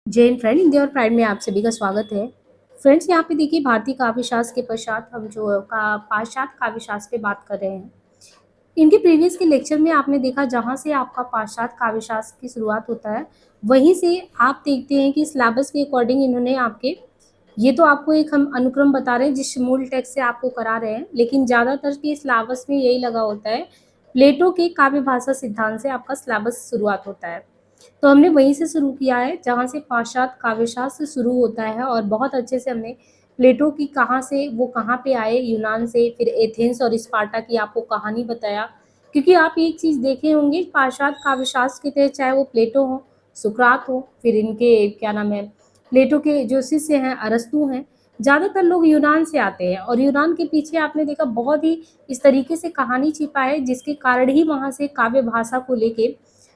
Jain friend India और pride में आप सभी का स्वागत है। फ्रेंड्स, यहाँ पे देखिए भारतीय काव्य शास्त्र के पश्चात हम जो का पाश्चात्य काव्य शास्त्र पे बात कर रहे हैं। इनके प्रीवियस के लेक्चर में आपने देखा जहाँ से आपका पाश्चात्य काव्य शास्त्र की शुरुआत होता है, वहीं से आप देखते हैं कि सिलेबस के अकॉर्डिंग इन्होंने आपके ये तो आपको एक हम अनुक्रम बता रहे हैं जिस मूल टेक्स्ट से आपको करा रहे हैं, लेकिन ज़्यादातर के सिलेबस में यही लगा होता है। प्लेटो के काव्य भाषा सिद्धांत से आपका सिलेबस शुरुआत होता है। तो हमने वहीं से शुरू किया है जहाँ से पाश्चात्य काव्यशास्त्र शुरू होता है, और बहुत अच्छे से हमने प्लेटो की कहाँ से वो कहाँ पे आए, यूनान से, फिर एथेंस और स्पार्टा की आपको कहानी बताया। क्योंकि आप एक चीज़ देखे होंगे पाश्चात्य काव्यशास्त्र के तहत, चाहे वो प्लेटो हो, सुकरात हो, फिर इनके क्या नाम है, प्लेटो के जो शिष्य हैं अरस्तु हैं, ज़्यादातर लोग यूनान से आते हैं। और यूनान के पीछे आपने देखा बहुत ही इस तरीके से कहानी छिपा है, जिसके कारण ही वहाँ से काव्य भाषा को लेके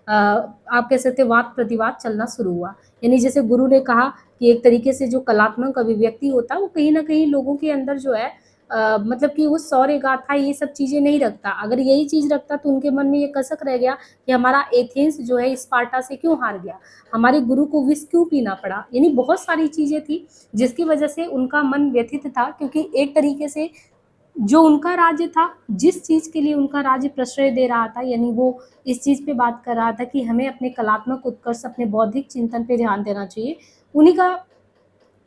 आप कह सकते हैं वाद प्रतिवाद चलना शुरू हुआ। यानी जैसे गुरु ने कहा कि एक तरीके से जो कलात्मक अभिव्यक्ति होता है वो कहीं ना कहीं लोगों के अंदर जो है मतलब कि वो शौर्य गाथा ये सब चीज़ें नहीं रखता। अगर यही चीज़ रखता तो उनके मन में ये कसक रह गया कि हमारा एथेंस जो है स्पार्टा से क्यों हार गया, हमारे गुरु को विष क्यों पीना पड़ा। यानी बहुत सारी चीज़ें थी जिसकी वजह से उनका मन व्यथित था, क्योंकि एक तरीके से जो उनका राज्य था, जिस चीज़ के लिए उनका राज्य प्रश्रय दे रहा था, यानी वो इस चीज़ पे बात कर रहा था कि हमें अपने कलात्मक उत्कर्ष, अपने बौद्धिक चिंतन पे ध्यान देना चाहिए। उन्हीं का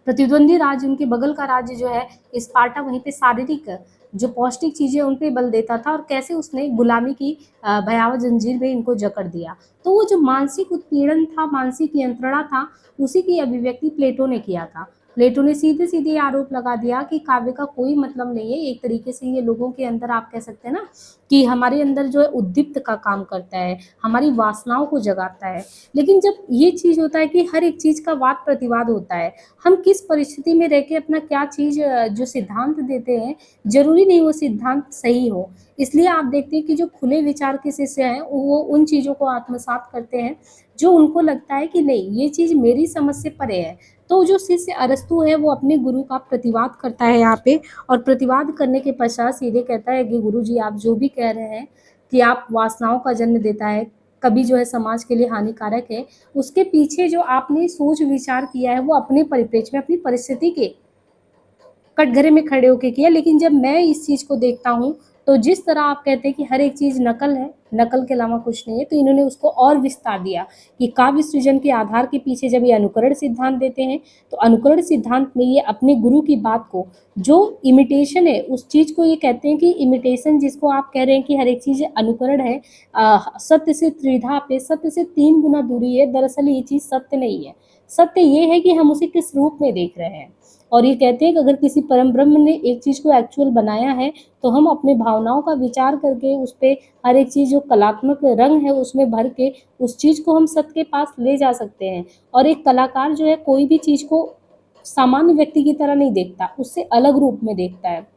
प्रतिद्वंदी राज्य, उनके बगल का राज्य जो है स्पार्टा, वहीं पे शारीरिक जो पौष्टिक चीज़ें उन पे बल देता था, और कैसे उसने गुलामी की भयावह जंजीर में इनको जकड़ दिया। तो वो जो मानसिक उत्पीड़न था, मानसिक यंत्रणा था, उसी की अभिव्यक्ति प्लेटो ने किया था। प्लेटो ने सीधे सीधे आरोप लगा दिया कि काव्य का कोई मतलब नहीं है। एक तरीके से ये लोगों के अंदर आप कह सकते हैं ना कि हमारे अंदर जो है उद्दीप्त का काम करता है, हमारी वासनाओं को जगाता है। लेकिन जब ये चीज़ होता है कि हर एक चीज़ का वाद प्रतिवाद होता है, हम किस परिस्थिति में रह के अपना क्या चीज़ जो सिद्धांत देते हैं, ज़रूरी नहीं वो सिद्धांत सही हो। इसलिए आप देखते हैं कि जो खुले विचार के शिष्य हैं वो उन चीज़ों को आत्मसात करते हैं जो उनको लगता है कि नहीं ये चीज़ मेरी समझ से परे है। तो जो शिष्य अरस्तु है वो अपने गुरु का प्रतिवाद करता है यहाँ पे, और प्रतिवाद करने के पश्चात सीधे कहता है कि गुरु जी आप जो भी कह रहे हैं कि आप वासनाओं का जन्म देता है, कभी जो है समाज के लिए हानिकारक है, उसके पीछे जो आपने सोच विचार किया है वो अपने परिप्रेक्ष्य में, अपनी परिस्थिति के कटघरे में खड़े होके किया। लेकिन जब मैं इस चीज़ को देखता हूँ तो जिस तरह आप कहते हैं कि हर एक चीज़ नकल है, नकल के अलावा कुछ नहीं है, तो इन्होंने उसको और विस्तार दिया कि काव्य सृजन के आधार के पीछे जब ये अनुकरण सिद्धांत देते हैं तो अनुकरण सिद्धांत में ये अपने गुरु की बात को, जो इमिटेशन है उस चीज़ को, ये कहते हैं कि इमिटेशन जिसको आप कह रहे हैं कि हर एक चीज़ अनुकरण है, सत्य से त्रिधा पे, सत्य से 3 गुना दूरी है, दरअसल ये चीज़ सत्य नहीं है। सत्य ये है कि हम उसे किस रूप में देख रहे हैं। और ये कहते हैं कि अगर किसी परम ब्रह्म ने एक चीज़ को एक्चुअल बनाया है तो हम अपने भावनाओं का विचार करके उस पर हर एक चीज़ जो कलात्मक रंग है उसमें भर के उस चीज़ को हम सत्य के पास ले जा सकते हैं। और एक कलाकार जो है कोई भी चीज़ को सामान्य व्यक्ति की तरह नहीं देखता, उससे अलग रूप में देखता है।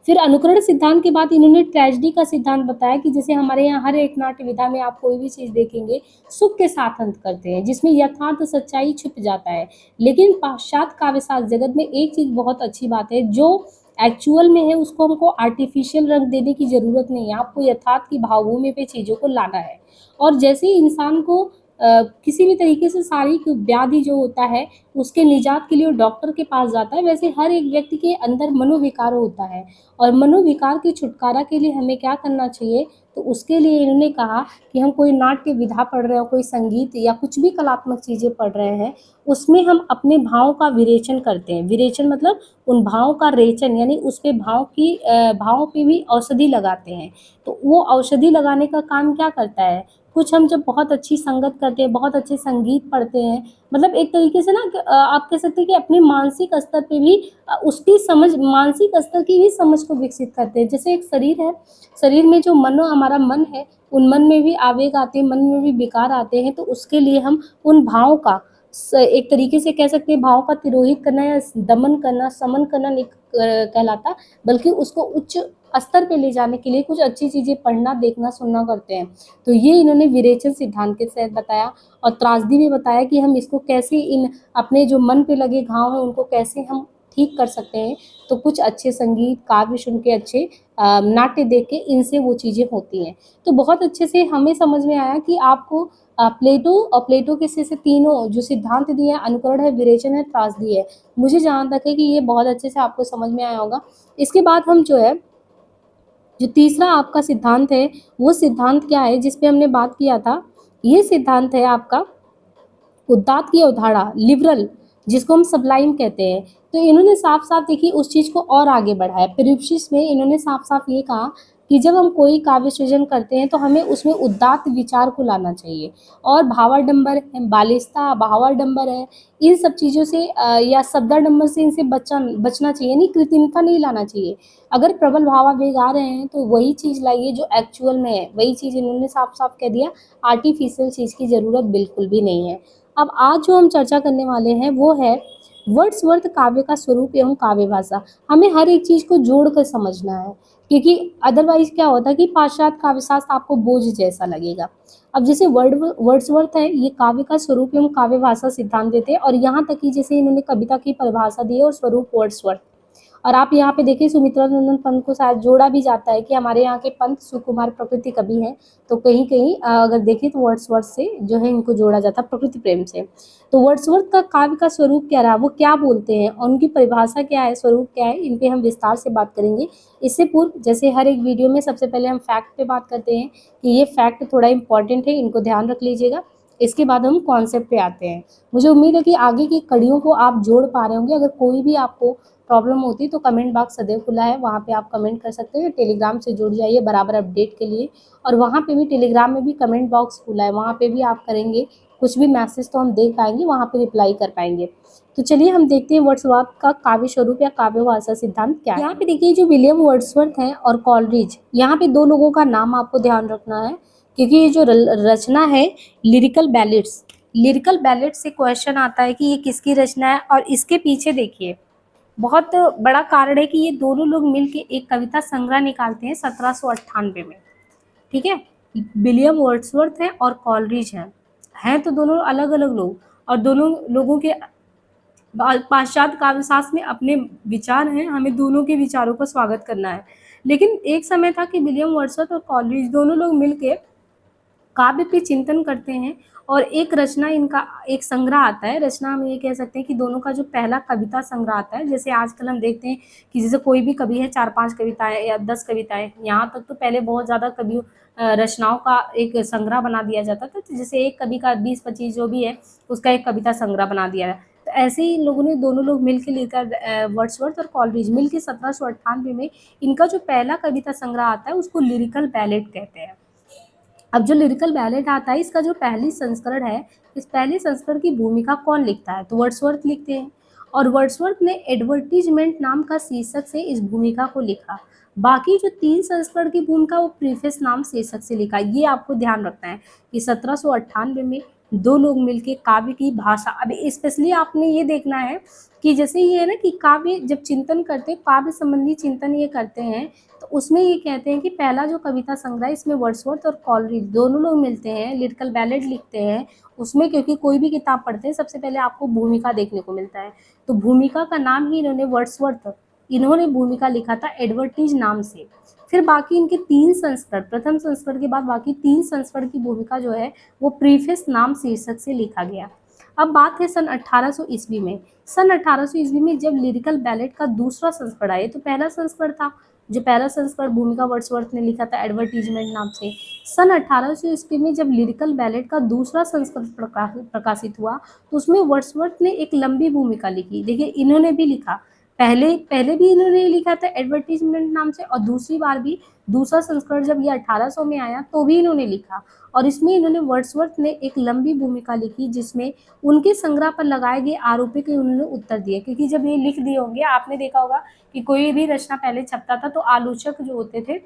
फिर अनुकरण सिद्धांत के बाद इन्होंने ट्रेजेडी का सिद्धांत बताया कि जैसे हमारे यहाँ हर एक नाट्य विधा में आप कोई भी चीज़ देखेंगे सुख के साथ अंत करते हैं, जिसमें यथार्थ सच्चाई छुप जाता है। लेकिन पाश्चात्य काव्यशास्त्र जगत में एक चीज़ बहुत अच्छी बात है, जो एक्चुअल में है उसको हमको आर्टिफिशियल रंग देने की ज़रूरत नहीं है, आपको यथार्थ की भावभूमि पे चीज़ों को लाना है। और जैसे ही इंसान को किसी भी तरीके से शारीरिक व्याधि जो होता है उसके निजात के लिए वो डॉक्टर के पास जाता है, वैसे हर एक व्यक्ति के अंदर मनोविकार होता है, और मनोविकार के छुटकारा के लिए हमें क्या करना चाहिए, तो उसके लिए इन्होंने कहा कि हम कोई नाट्य विधा पढ़ रहे हो, कोई संगीत या कुछ भी कलात्मक चीज़ें पढ़ रहे हैं, उसमें हम अपने भाव का विरेचन करते हैं। विरेचन मतलब उन भाव का रेचन, यानी उस पे भाव पे भी औषधि लगाते हैं। तो वो औषधि लगाने का काम क्या करता है, कुछ हम जब बहुत अच्छी संगत करते हैं, बहुत अच्छे संगीत पढ़ते हैं, मतलब एक तरीके से ना आप कह सकते हैं कि अपने मानसिक स्तर पे भी उसकी समझ, मानसिक स्तर की भी समझ को विकसित करते हैं। जैसे एक शरीर है, शरीर में जो हमारा मन है, उन मन में भी आवेग आते हैं, मन में भी विकार आते हैं, तो उसके लिए हम उन भाव का एक तरीके से कह सकते हैं भाव का तिरोहित करना या दमन करना, समन करना नहीं कहलाता, बल्कि उसको उच्च स्तर पे ले जाने के लिए कुछ अच्छी चीज़ें पढ़ना, देखना, सुनना करते हैं। तो ये इन्होंने विरेचन सिद्धांत के तहत बताया। और त्रासदी में बताया कि हम इसको कैसे इन अपने जो मन पे लगे घाव हैं उनको कैसे हम ठीक कर सकते हैं। तो कुछ अच्छे संगीत, काव्य सुन के, अच्छे नाट्य देख के इनसे वो चीज़ें होती हैं। तो बहुत अच्छे से हमें समझ में आया कि आपको प्लेटो और प्लेटो के से तीनों जो सिद्धांत दिए हैं, अनुकरण है, विरेचन है, त्रासदी है। मुझे जहाँ तक है कि ये बहुत अच्छे से आपको समझ में आया होगा। इसके बाद हम जो है, जो तीसरा आपका सिद्धांत है, वो सिद्धांत क्या है जिस पे हमने बात किया था, ये सिद्धांत है आपका उदात्त की अवधारणा, लिबरल, जिसको हम सबलाइम कहते हैं। तो इन्होंने साफ साफ देखिए उस चीज को और आगे बढ़ाया। पेरिप्सिस में इन्होंने साफ साफ ये कहा कि जब हम कोई काव्य सृजन करते हैं तो हमें उसमें उदात्त विचार को लाना चाहिए, और भावाडंबर है, बालिस्ता भावाडंबर है, इन सब चीज़ों से या शब्दाडंबर से इनसे बचना चाहिए, नहीं कृत्रिमता नहीं लाना चाहिए। अगर प्रबल भावावेग आ रहे हैं तो वही चीज़ लाइए जो एक्चुअल में है, वही चीज़ इन्होंने साफ साफ कह दिया। आर्टिफिशियल चीज़ की ज़रूरत बिल्कुल भी नहीं है। अब आज जो हम चर्चा करने वाले हैं वो है वर्ड्सवर्थ काव्य का स्वरूप एवं काव्य भाषा। हमें हर एक चीज को जोड़ कर समझना है, क्योंकि अदरवाइज क्या होता है कि पाश्चात्य काव्यशास्त्र आपको बोझ जैसा लगेगा। अब जैसे वर्ड्सवर्थ है, ये काव्य का स्वरूप एवं काव्य भाषा सिद्धांत देते हैं, और यहाँ तक कि जैसे इन्होंने कविता की परिभाषा दी है और स्वरूप वर्ड्सवर्थ। और आप यहाँ पे देखिए सुमित्रा नंदन पंत को शायद जोड़ा भी जाता है कि हमारे यहाँ के पंत सुकुमार प्रकृति कवि हैं। तो कहीं कहीं अगर देखें तो वर्ड्सवर्थ से जो है इनको जोड़ा जाता है प्रकृति प्रेम से। तो वर्ड्सवर्थ का काव्य का स्वरूप क्या रहा, वो क्या बोलते हैं और उनकी परिभाषा क्या है, स्वरूप क्या है, इन पे हम विस्तार से बात करेंगे। इससे पूर्व जैसे हर एक वीडियो में सबसे पहले हम फैक्ट पे बात करते हैं कि ये फैक्ट थोड़ा इंपॉर्टेंट है, इनको ध्यान रख लीजिएगा। इसके बाद हम कॉन्सेप्ट पे आते हैं। मुझे उम्मीद है कि आगे की कड़ियों को आप जोड़ पा रहे होंगे। अगर कोई भी आपको प्रॉब्लम होती तो कमेंट बॉक्स सदैव खुला है, वहाँ पे आप कमेंट कर सकते हैं। टेलीग्राम से जुड़ जाइए बराबर अपडेट के लिए, और वहाँ पे भी टेलीग्राम में भी कमेंट बॉक्स खुला है, वहाँ पे भी आप करेंगे कुछ भी मैसेज तो हम देख पाएंगे, वहाँ पे रिप्लाई कर पाएंगे। तो चलिए हम देखते हैं वर्ड्सवर्थ का काव्य स्वरूप या काव्य भाषा सिद्धांत क्या है। यहाँ पे देखिए जो विलियम वर्ड्सवर्थ हैं और कॉलरिज, यहाँ पे दो लोगों का नाम आपको ध्यान रखना है, क्योंकि ये जो रचना है लिरिकल बैलेट्स, लिरिकल बैलेट से क्वेश्चन आता है कि ये किसकी रचना है। और इसके पीछे देखिए बहुत बड़ा कारण है कि ये दोनों लोग मिलके एक कविता संग्रह निकालते हैं 1798 में। ठीक है, विलियम वर्ड्सवर्थ है और कॉलरिज हैं तो दोनों अलग अलग लोग, और दोनों लोगों के पाश्चात्य काव्यशास्त्र में अपने विचार हैं, हमें दोनों के विचारों का स्वागत करना है। लेकिन एक समय था कि विलियम वर्ड्सवर्थ और कॉलरिज दोनों लोग मिलके काव्य पे चिंतन करते हैं, और एक रचना इनका एक संग्रह आता है। रचना हम ये कह सकते हैं कि दोनों का जो पहला कविता संग्रह आता है, जैसे आजकल हम देखते हैं कि जैसे कोई भी कवि है 4-5 कविताएं या 10 कविताएं, यहाँ तक तो पहले बहुत ज़्यादा कवि रचनाओं का एक संग्रह बना दिया जाता था। तो जैसे एक कवि का 20-25 जो भी है उसका एक कविता संग्रह बना दिया है। तो ऐसे ही इन लोगों ने दोनों लोग मिलकर लिखकर वर्ड्सवर्थ और कॉलरिज मिलकर 1798 में इनका जो पहला कविता संग्रह आता है उसको लिरिकल बैलेट कहते हैं। अब जो लिरिकल बैलेट आता है इसका जो पहली संस्करण है, इस पहले संस्करण की भूमिका कौन लिखता है, तो वर्ड्सवर्थ लिखते हैं। और वर्ड्सवर्थ ने एडवर्टीजमेंट नाम का शीर्षक से इस भूमिका को लिखा। बाकी जो 3 संस्करण की भूमिका वो प्रीफेस नाम शीर्षक से लिखा। ये आपको ध्यान रखना है कि 1798 में दो लोग मिलके काव्य की भाषा, अब स्पेशली आपने ये देखना है कि जैसे ये है ना कि काव्य जब चिंतन करते हैं, काव्य संबंधी चिंतन ये करते हैं, तो उसमें ये कहते हैं कि पहला जो कविता संग्रह इसमें वर्ड्सवर्थ और कॉलरिज दोनों लोग मिलते हैं, लिरिकल बैलेट लिखते हैं उसमें। क्योंकि कोई भी किताब पढ़ते हैं सबसे पहले आपको भूमिका देखने को मिलता है, तो भूमिका का नाम ही इन्होंने वर्ड्सवर्थ, इन्होंने भूमिका लिखा था एडवर्टीज नाम से। फिर बाकी इनके 3 संस्करण, प्रथम संस्करण के बाद बाकी 3 संस्करण की भूमिका जो है वो प्रीफेस नाम शीर्षक से लिखा गया। अब बात है सन 1800 ईस्वी में। सन 1800 ईस्वी में जब लिरिकल बैलेट का दूसरा संस्करण आया, तो पहला संस्करण था, जो पहला संस्करण भूमिका वर्ड्सवर्थ ने लिखा था एडवर्टीजमेंट नाम से। सन 1800 ईस्वी में जब लिरिकल बैलेट का दूसरा संस्करण प्रकाशित हुआ, तो उसमें वर्ड्सवर्थ ने एक लंबी भूमिका लिखी। देखिए इन्होंने भी लिखा, पहले पहले भी इन्होंने लिखा था एडवर्टीजमेंट नाम से, और दूसरी बार भी दूसरा संस्करण जब ये 1800 में आया तो भी इन्होंने लिखा। और इसमें इन्होंने वर्ड्सवर्थ ने एक लंबी भूमिका लिखी जिसमें उनके संग्रह पर लगाए गए आरोपों के उन्होंने उत्तर दिए। क्योंकि जब ये लिख दिए होंगे, आपने देखा होगा कि कोई भी रचना पहले छपता था तो आलोचक जो होते थे,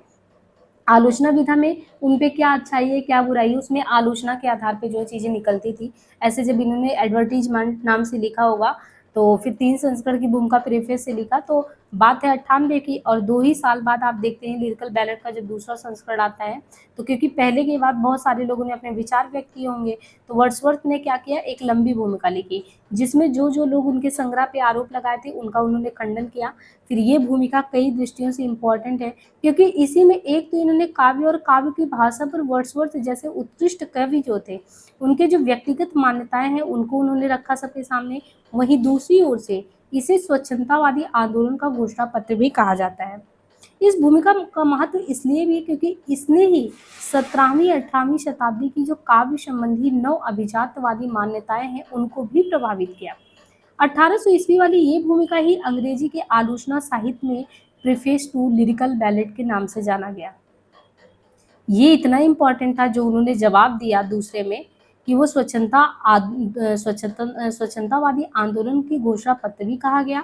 आलोचना विधा में उन पे क्या अच्छाई है क्या बुराई है, उसमें आलोचना के आधार पे जो चीज़ें निकलती थी। ऐसे जब इन्होंने एडवर्टीजमेंट नाम से लिखा होगा, तो फिर 3 संस्करण की भूमिका प्रीफेस से लिखा, तो बात है 98 की, और 2 ही साल बाद आप देखते हैं लिरिकल बैलेट का जब दूसरा संस्करण आता है, तो क्योंकि पहले के बाद बहुत सारे लोगों ने अपने विचार व्यक्त किए होंगे, तो वर्ड्सवर्थ ने क्या किया, एक लंबी भूमिका लिखी, जिसमें जो लोग उनके संग्रह पे आरोप लगाए थे उनका उन्होंने खंडन किया। फिर ये भूमिका कई दृष्टियों से इम्पोर्टेंट है, क्योंकि इसी में एक तो इन्होंने काव्य और काव्य की भाषा पर वर्ड्सवर्थ जैसे उत्कृष्ट कवि जो थे, उनके जो व्यक्तिगत मान्यताएं हैं उनको उन्होंने रखा सबके सामने। वहीं दूसरी ओर से इसे स्वच्छंदतावादी आंदोलन का घोषणा पत्र भी कहा जाता है। इस भूमिका का महत्व इसलिए भी क्योंकि इसने ही 17वीं 18वीं शताब्दी की जो काव्य संबंधी नव अभिजातवादी मान्यताएं हैं उनको भी प्रभावित किया। 1800 ईस्वी वाली ये भूमिका ही अंग्रेजी के आलोचना साहित्य में प्रीफेस टू लिरिकल बैलेट के नाम से जाना गया। ये इतना इम्पोर्टेंट था जो उन्होंने जवाब दिया दूसरे में, कि वो स्वच्छंदतावादी आंदोलन की घोषणा पत्र भी कहा गया।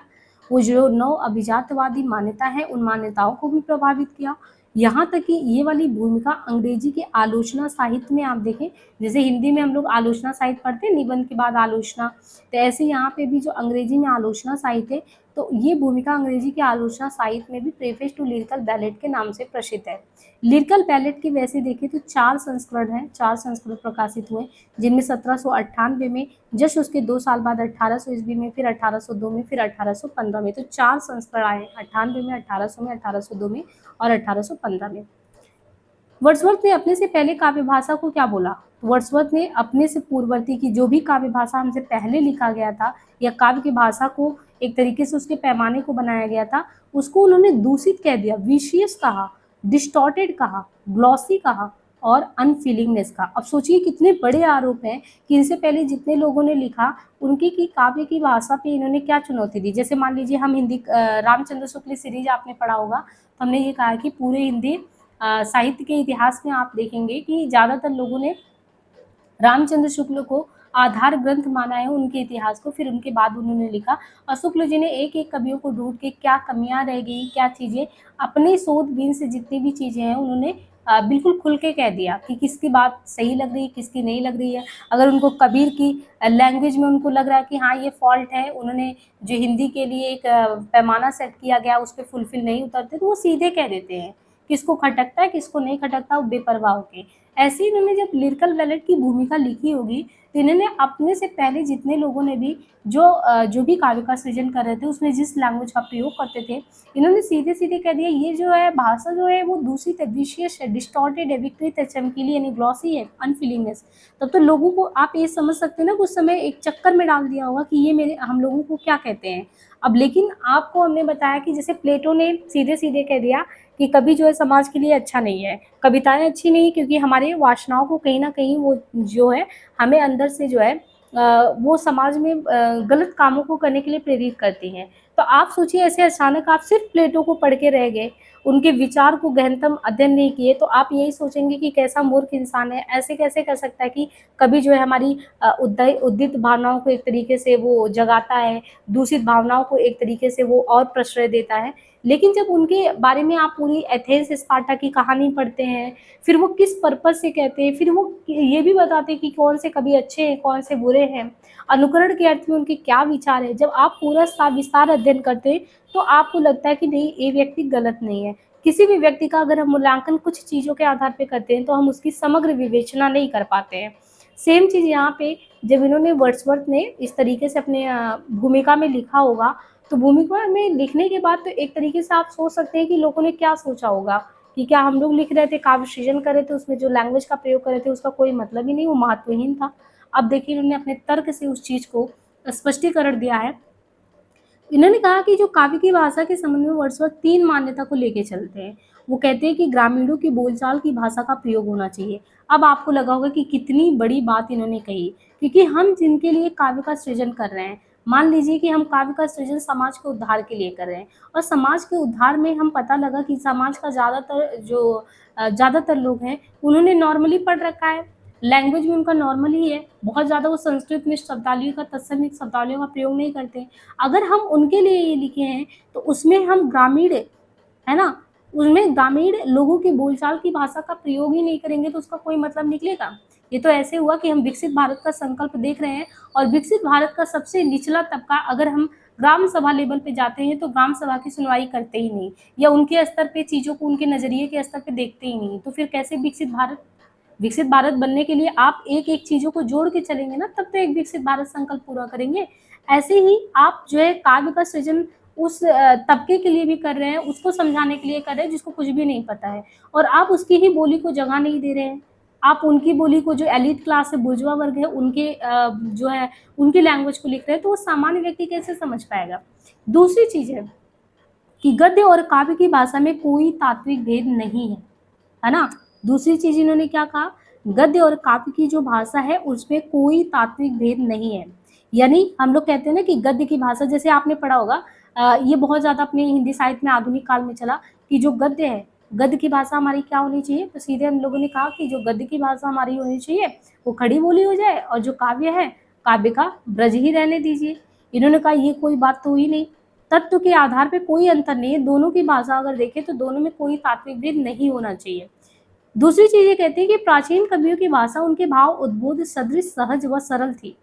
वो जो नव अभिजातवादी मान्यता है उन मान्यताओं को भी प्रभावित किया। यहाँ तक कि ये वाली भूमिका अंग्रेजी के आलोचना साहित्य में आप देखें, जैसे हिंदी में हम लोग आलोचना साहित्य पढ़ते हैं, निबंध के बाद आलोचना, तो ऐसे यहाँ पे भी जो अंग्रेजी में आलोचना साहित्य है, तो ये भूमिका अंग्रेजी के आलोचना साहित्य में भी प्रेफेस टू लिरिकल बैलेट के नाम से प्रसिद्ध है। लिरिकल बैलेट की वैसे देखें तो 4 संस्करण हैं, 4 संस्करण प्रकाशित हुए, जिनमें 1798 में, जस्ट उसके 2 साल बाद 1800 ईस्वी में, फिर 1802 में, फिर 1815 में, तो 4 संस्करण आए, 98 में, 1800 में, 1802 में और 1815 में। वर्ड्सवर्थ ने अपने से पहले काव्य भाषा को क्या बोला? वर्ड्सवर्थ ने अपने से पूर्ववर्ती की जो भी काव्य भाषा हमसे पहले लिखा गया था, या काव्य की भाषा को एक तरीके से उसके पैमाने को बनाया गया था, उसको उन्होंने दूषित कह दिया, विशियस कहा, डिस्टॉर्टेड कहा, ग्लॉसी कहा और अनफीलिंगनेस कहा। अब सोचिए कितने बड़े आरोप हैं कि इनसे पहले जितने लोगों ने लिखा उनकी की काव्य की भाषा पे इन्होंने क्या चुनौती दी। जैसे मान लीजिए हम हिंदी रामचंद्र शुक्ल सीरीज आपने पढ़ा होगा, तो हमने ये कहा कि पूरे हिंदी साहित्य के इतिहास में आप देखेंगे कि ज़्यादातर लोगों ने रामचंद्र शुक्ल को आधार ग्रंथ माना है उनके इतिहास को, फिर उनके बाद उन्होंने लिखा। और शुक्ल जी ने एक एक कवियों को ढूंढ के क्या कमियां रह गई, क्या चीज़ें अपने शोधबीन से जितनी भी चीज़ें हैं उन्होंने बिल्कुल खुल के कह दिया कि किसकी बात सही लग रही है, किसकी नहीं लग रही है। अगर उनको कबीर की लैंग्वेज में उनको लग रहा है कि हाँ ये फॉल्ट है, उन्होंने जो हिंदी के लिए एक पैमाना सेट किया गया उस पर फुलफिल नहीं उतरते, तो वो सीधे कह देते हैं, किसको खटकता है किसको नहीं खटकता, वो बेपरवाह होके। ऐसे ही इन्होंने जब लिरिकल बैलेट की भूमिका लिखी होगी, तो इन्होंने अपने से पहले जितने लोगों ने भी जो भी काव्य का सृजन कर रहे थे उसमें जिस लैंग्वेज का प्रयोग करते थे, इन्होंने सीधे सीधे कह दिया ये जो है भाषा जो है वो दूषित है, विशेष है, डिस्टॉर्टेड है, विकृत है, चमकीली यानी ग्लॉसी है, अनफीलिंगनेस। तब तो लोगों को आप ये समझ सकते हैं ना, उस समय एक चक्कर में डाल दिया होगा कि ये मेरे हम लोगों को क्या कहते हैं। अब लेकिन आपको हमने बताया कि जैसे प्लेटो ने सीधे सीधे कह दिया कि कवि जो है समाज के लिए अच्छा नहीं है, कविताएं अच्छी नहीं, क्योंकि हमारे वासनाओं को कहीं ना कहीं वो जो है हमें अंदर से जो है वो समाज में गलत कामों को करने के लिए प्रेरित करती हैं। तो आप सोचिए ऐसे अचानक आप सिर्फ प्लेटो को पढ़ के रह गए, उनके विचार को गहनतम अध्ययन नहीं किए, तो आप यही सोचेंगे कि कैसा मूर्ख इंसान है, ऐसे कैसे कर सकता है कि कभी जो है हमारी उद्दित भावनाओं को एक तरीके से वो जगाता है, दूषित भावनाओं को एक तरीके से वो और प्रश्रय देता है। लेकिन जब उनके बारे में आप पूरी एथेंस स्पार्टा की कहानी पढ़ते हैं, फिर वो किस पर्पस से कहते हैं, फिर वो ये भी बताते हैं कि कौन से कवि अच्छे हैं, कौन से बुरे हैं, अनुकरण के अर्थ में उनके क्या विचार है। जब आप पूरा विस्तार अध्ययन करते हैं तो आपको लगता है कि नहीं ये व्यक्ति गलत नहीं है। किसी भी व्यक्ति का अगर हम मूल्यांकन कुछ चीज़ों के आधार पे करते हैं तो हम उसकी समग्र विवेचना नहीं कर पाते हैं। सेम चीज़ यहाँ पे जब इन्होंने वर्ड्सवर्थ ने इस तरीके से अपने भूमिका में लिखा होगा, तो भूमिका में लिखने के बाद तो एक तरीके से आप सोच सकते हैं कि लोगों ने क्या सोचा होगा कि क्या हम लोग लिख रहे थे, काव्य सृजन कर रहे थे, उसमें जो लैंग्वेज का प्रयोग कर रहे थे उसका कोई मतलब ही नहीं, वो महत्वहीन था। अब देखिए इन्होंने अपने तर्क से उस चीज़ को स्पष्टीकरण दिया है। इन्होंने कहा कि जो काव्य की भाषा के संबंध में वर्ड्सवर्थ 3 मान्यता को लेके चलते हैं। वो कहते हैं कि ग्रामीणों की बोलचाल की भाषा का प्रयोग होना चाहिए। अब आपको लगा होगा कि कितनी बड़ी बात इन्होंने कही, क्योंकि हम जिनके लिए काव्य का सृजन कर रहे हैं, मान लीजिए कि हम काव्य का सृजन समाज के उद्धार के लिए कर रहे हैं, और समाज के उद्धार में हम पता लगा कि समाज का ज़्यादातर लोग हैं उन्होंने नॉर्मली पढ़ रखा है, लैंग्वेज में उनका नॉर्मल ही है, बहुत ज़्यादा वो संस्कृत में शब्दावली का तत्सम शब्दावलियों का प्रयोग नहीं करते। अगर हम उनके लिए ये लिखे हैं तो उसमें हम ग्रामीण, है ना, उसमें ग्रामीण लोगों की बोलचाल की भाषा का प्रयोग ही नहीं करेंगे तो उसका कोई मतलब निकलेगा। ये तो ऐसे हुआ कि हम विकसित भारत का संकल्प देख रहे हैं, और विकसित भारत का सबसे निचला तबका अगर हम ग्राम सभा लेवल पे जाते हैं तो ग्राम सभा की सुनवाई करते ही नहीं, या उनके स्तर पे चीज़ों को उनके नज़रिए के स्तर पे देखते ही नहीं, तो फिर कैसे विकसित भारत बनने के लिए आप एक-एक चीज़ों को जोड़ के चलेंगे ना, तब तो एक विकसित भारत संकल्प पूरा करेंगे। ऐसे ही आप जो है काव्य का सृजन उस तबके के लिए भी कर रहे हैं, उसको समझाने के लिए कर रहे हैं जिसको कुछ भी नहीं पता है, और आप उसकी ही बोली को जगह नहीं दे रहे हैं। आप उनकी बोली को, जो एलीट क्लास है, बुर्जुआ वर्ग है, उनके जो है उनकी लैंग्वेज को लिख रहे हैं, तो वो सामान्य व्यक्ति कैसे समझ पाएगा? दूसरी चीज़ है कि गद्य और काव्य की भाषा में कोई तात्विक भेद नहीं है ना? दूसरी चीज़ इन्होंने क्या कहा? गद्य और काव्य की जो भाषा है उसमें कोई तात्विक भेद नहीं है। यानी हम लोग कहते हैं ना कि गद्य की भाषा, जैसे आपने पढ़ा होगा, ये बहुत ज़्यादा अपने हिंदी साहित्य में आधुनिक काल में चला कि जो गद्य है, गद्य की भाषा हमारी क्या होनी चाहिए? तो सीधे हम लोगों ने कहा कि जो गद्य की भाषा हमारी होनी चाहिए वो खड़ी बोली हो जाए, और जो काव्य है, काव्य का ब्रज ही रहने दीजिए। इन्होंने कहा ये कोई बात तो हुई नहीं। तत्व के आधार पे कोई अंतर नहीं है, दोनों की भाषा अगर देखें तो दोनों में कोई तात्विक भेद नहीं होना चाहिए। दूसरी चीज़ ये कहते हैं कि प्राचीन कवियों की भाषा उनके भाव उद्बोध सदृश सहज व सरल थी।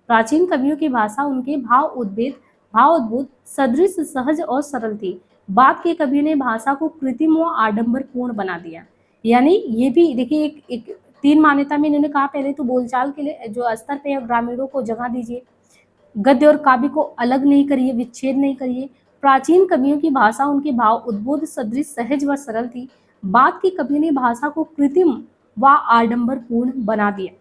प्राचीन कवियों की भाषा उनके भाव उद्बोध सदृश सहज और सरल थी। बाद के कवियों ने भाषा को कृत्रिम व आडंबरपूर्ण बना दिया। यानी ये भी देखिए, एक तीन मान्यता में इन्होंने कहा, पहले तो बोलचाल के लिए जो स्तर पे है ग्रामीणों को जगह दीजिए, गद्य और काव्य को अलग नहीं करिए, विच्छेद नहीं करिए। प्राचीन कवियों की भाषा उनके भाव उद्बोध सदृश सहज व सरल थी। बाद के कवियों ने भाषा को कृत्रिम व आडंबरपूर्ण बना दिया।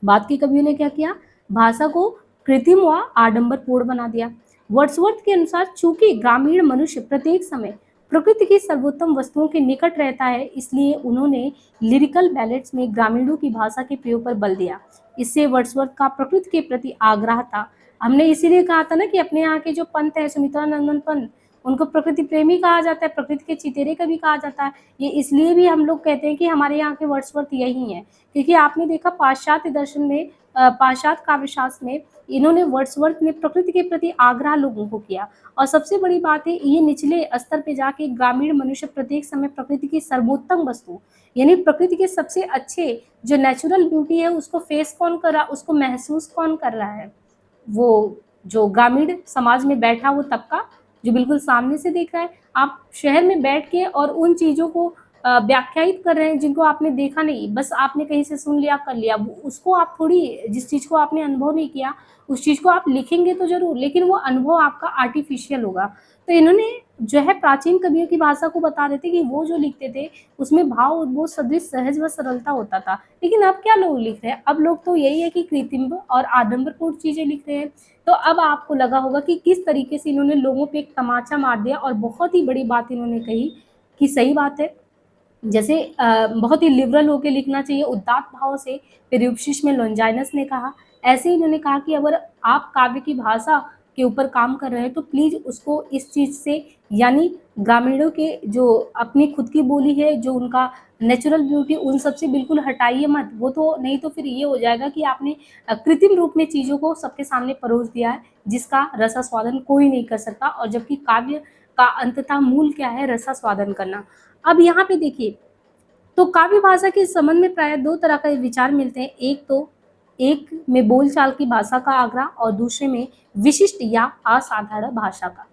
बाद के कवियों ने क्या किया? भाषा को कृत्रिम व आडंबरपूर्ण बना दिया। वर्ड्सवर्थ के अनुसार चूंकि ग्रामीण मनुष्य प्रत्येक समय प्रकृति की सर्वोत्तम वस्तुओं के निकट रहता है, इसलिए उन्होंने लिरिकल बैलेट्स में ग्रामीणों की भाषा के प्रयोग पर बल दिया। इससे वर्ड्सवर्थ का प्रकृति के प्रति आग्रह था। हमने इसीलिए कहा था ना कि अपने यहाँ के जो पंत है, सुमित्रा नंदन पंत, उनको प्रकृति प्रेमी कहा जाता है, प्रकृति के चितेरे कवि कहा जाता है। ये इसलिए भी हम लोग कहते हैं कि हमारे यहाँ के वर्ड्सवर्थ यही हैं, क्योंकि आपने देखा पाश्चात्य दर्शन में, पाश्चात्य काव्यशास्त्र में इन्होंने वर्ड्सवर्थ ने प्रकृति के प्रति आग्रह लोगों को किया। और सबसे बड़ी बात है, ये निचले स्तर पे जाके ग्रामीण मनुष्य प्रत्येक समय प्रकृति की सर्वोत्तम वस्तु, यानी प्रकृति के सबसे अच्छे जो नेचुरल ब्यूटी है उसको फेस कौन कर रहा, उसको महसूस कौन कर रहा है? वो जो ग्रामीण समाज में बैठा वो तबका, जो बिल्कुल सामने से देख रहा है। आप शहर में बैठ के और उन चीज़ों को व्याख्यायित कर रहे हैं जिनको आपने देखा नहीं, बस आपने कहीं से सुन लिया, कर लिया। उसको आप थोड़ी, जिस चीज़ को आपने अनुभव नहीं किया उस चीज़ को आप लिखेंगे तो ज़रूर, लेकिन वो अनुभव आपका आर्टिफिशियल होगा। तो इन्होंने जो है प्राचीन कवियों की भाषा को बता रहे थे कि वो जो लिखते थे उसमें भाव उद्बोध सदृश सहज व सरलता होता था। लेकिन अब क्या लोग लिख रहे हैं? अब लोग तो यही है कि कृत्रिम और आडंबरपूर्ण चीज़ें लिख रहे हैं। तो अब आपको लगा होगा कि किस तरीके से इन्होंने लोगों पे एक तमाचा मार दिया, और बहुत ही बड़ी बात इन्होंने कही कि सही बात है, जैसे बहुत ही लिबरल होके लिखना चाहिए, उदात्त भाव से। पेरियोप्सिस में लॉन्जाइनस ने कहा। ऐसे ही इन्होंने कहा कि अगर आप काव्य की भाषा के ऊपर काम कर रहे हैं तो प्लीज़ उसको इस चीज़ से, यानी ग्रामीणों के जो अपनी खुद की बोली है, जो उनका नेचुरल ब्यूटी, उन सब से बिल्कुल हटाइए मत। वो तो नहीं तो फिर ये हो जाएगा कि आपने कृत्रिम रूप में चीज़ों को सबके सामने परोस दिया है, जिसका रसास्वादन कोई नहीं कर सकता, और जबकि काव्य का अंततः मूल क्या है? रसास्वादन करना। अब यहाँ पे देखिए, तो काव्य भाषा के संबंध में प्राय दो तरह का विचार मिलते हैं। एक में बोलचाल की भाषा का आग्रह, और दूसरे में विशिष्ट या असाधारण भाषा का।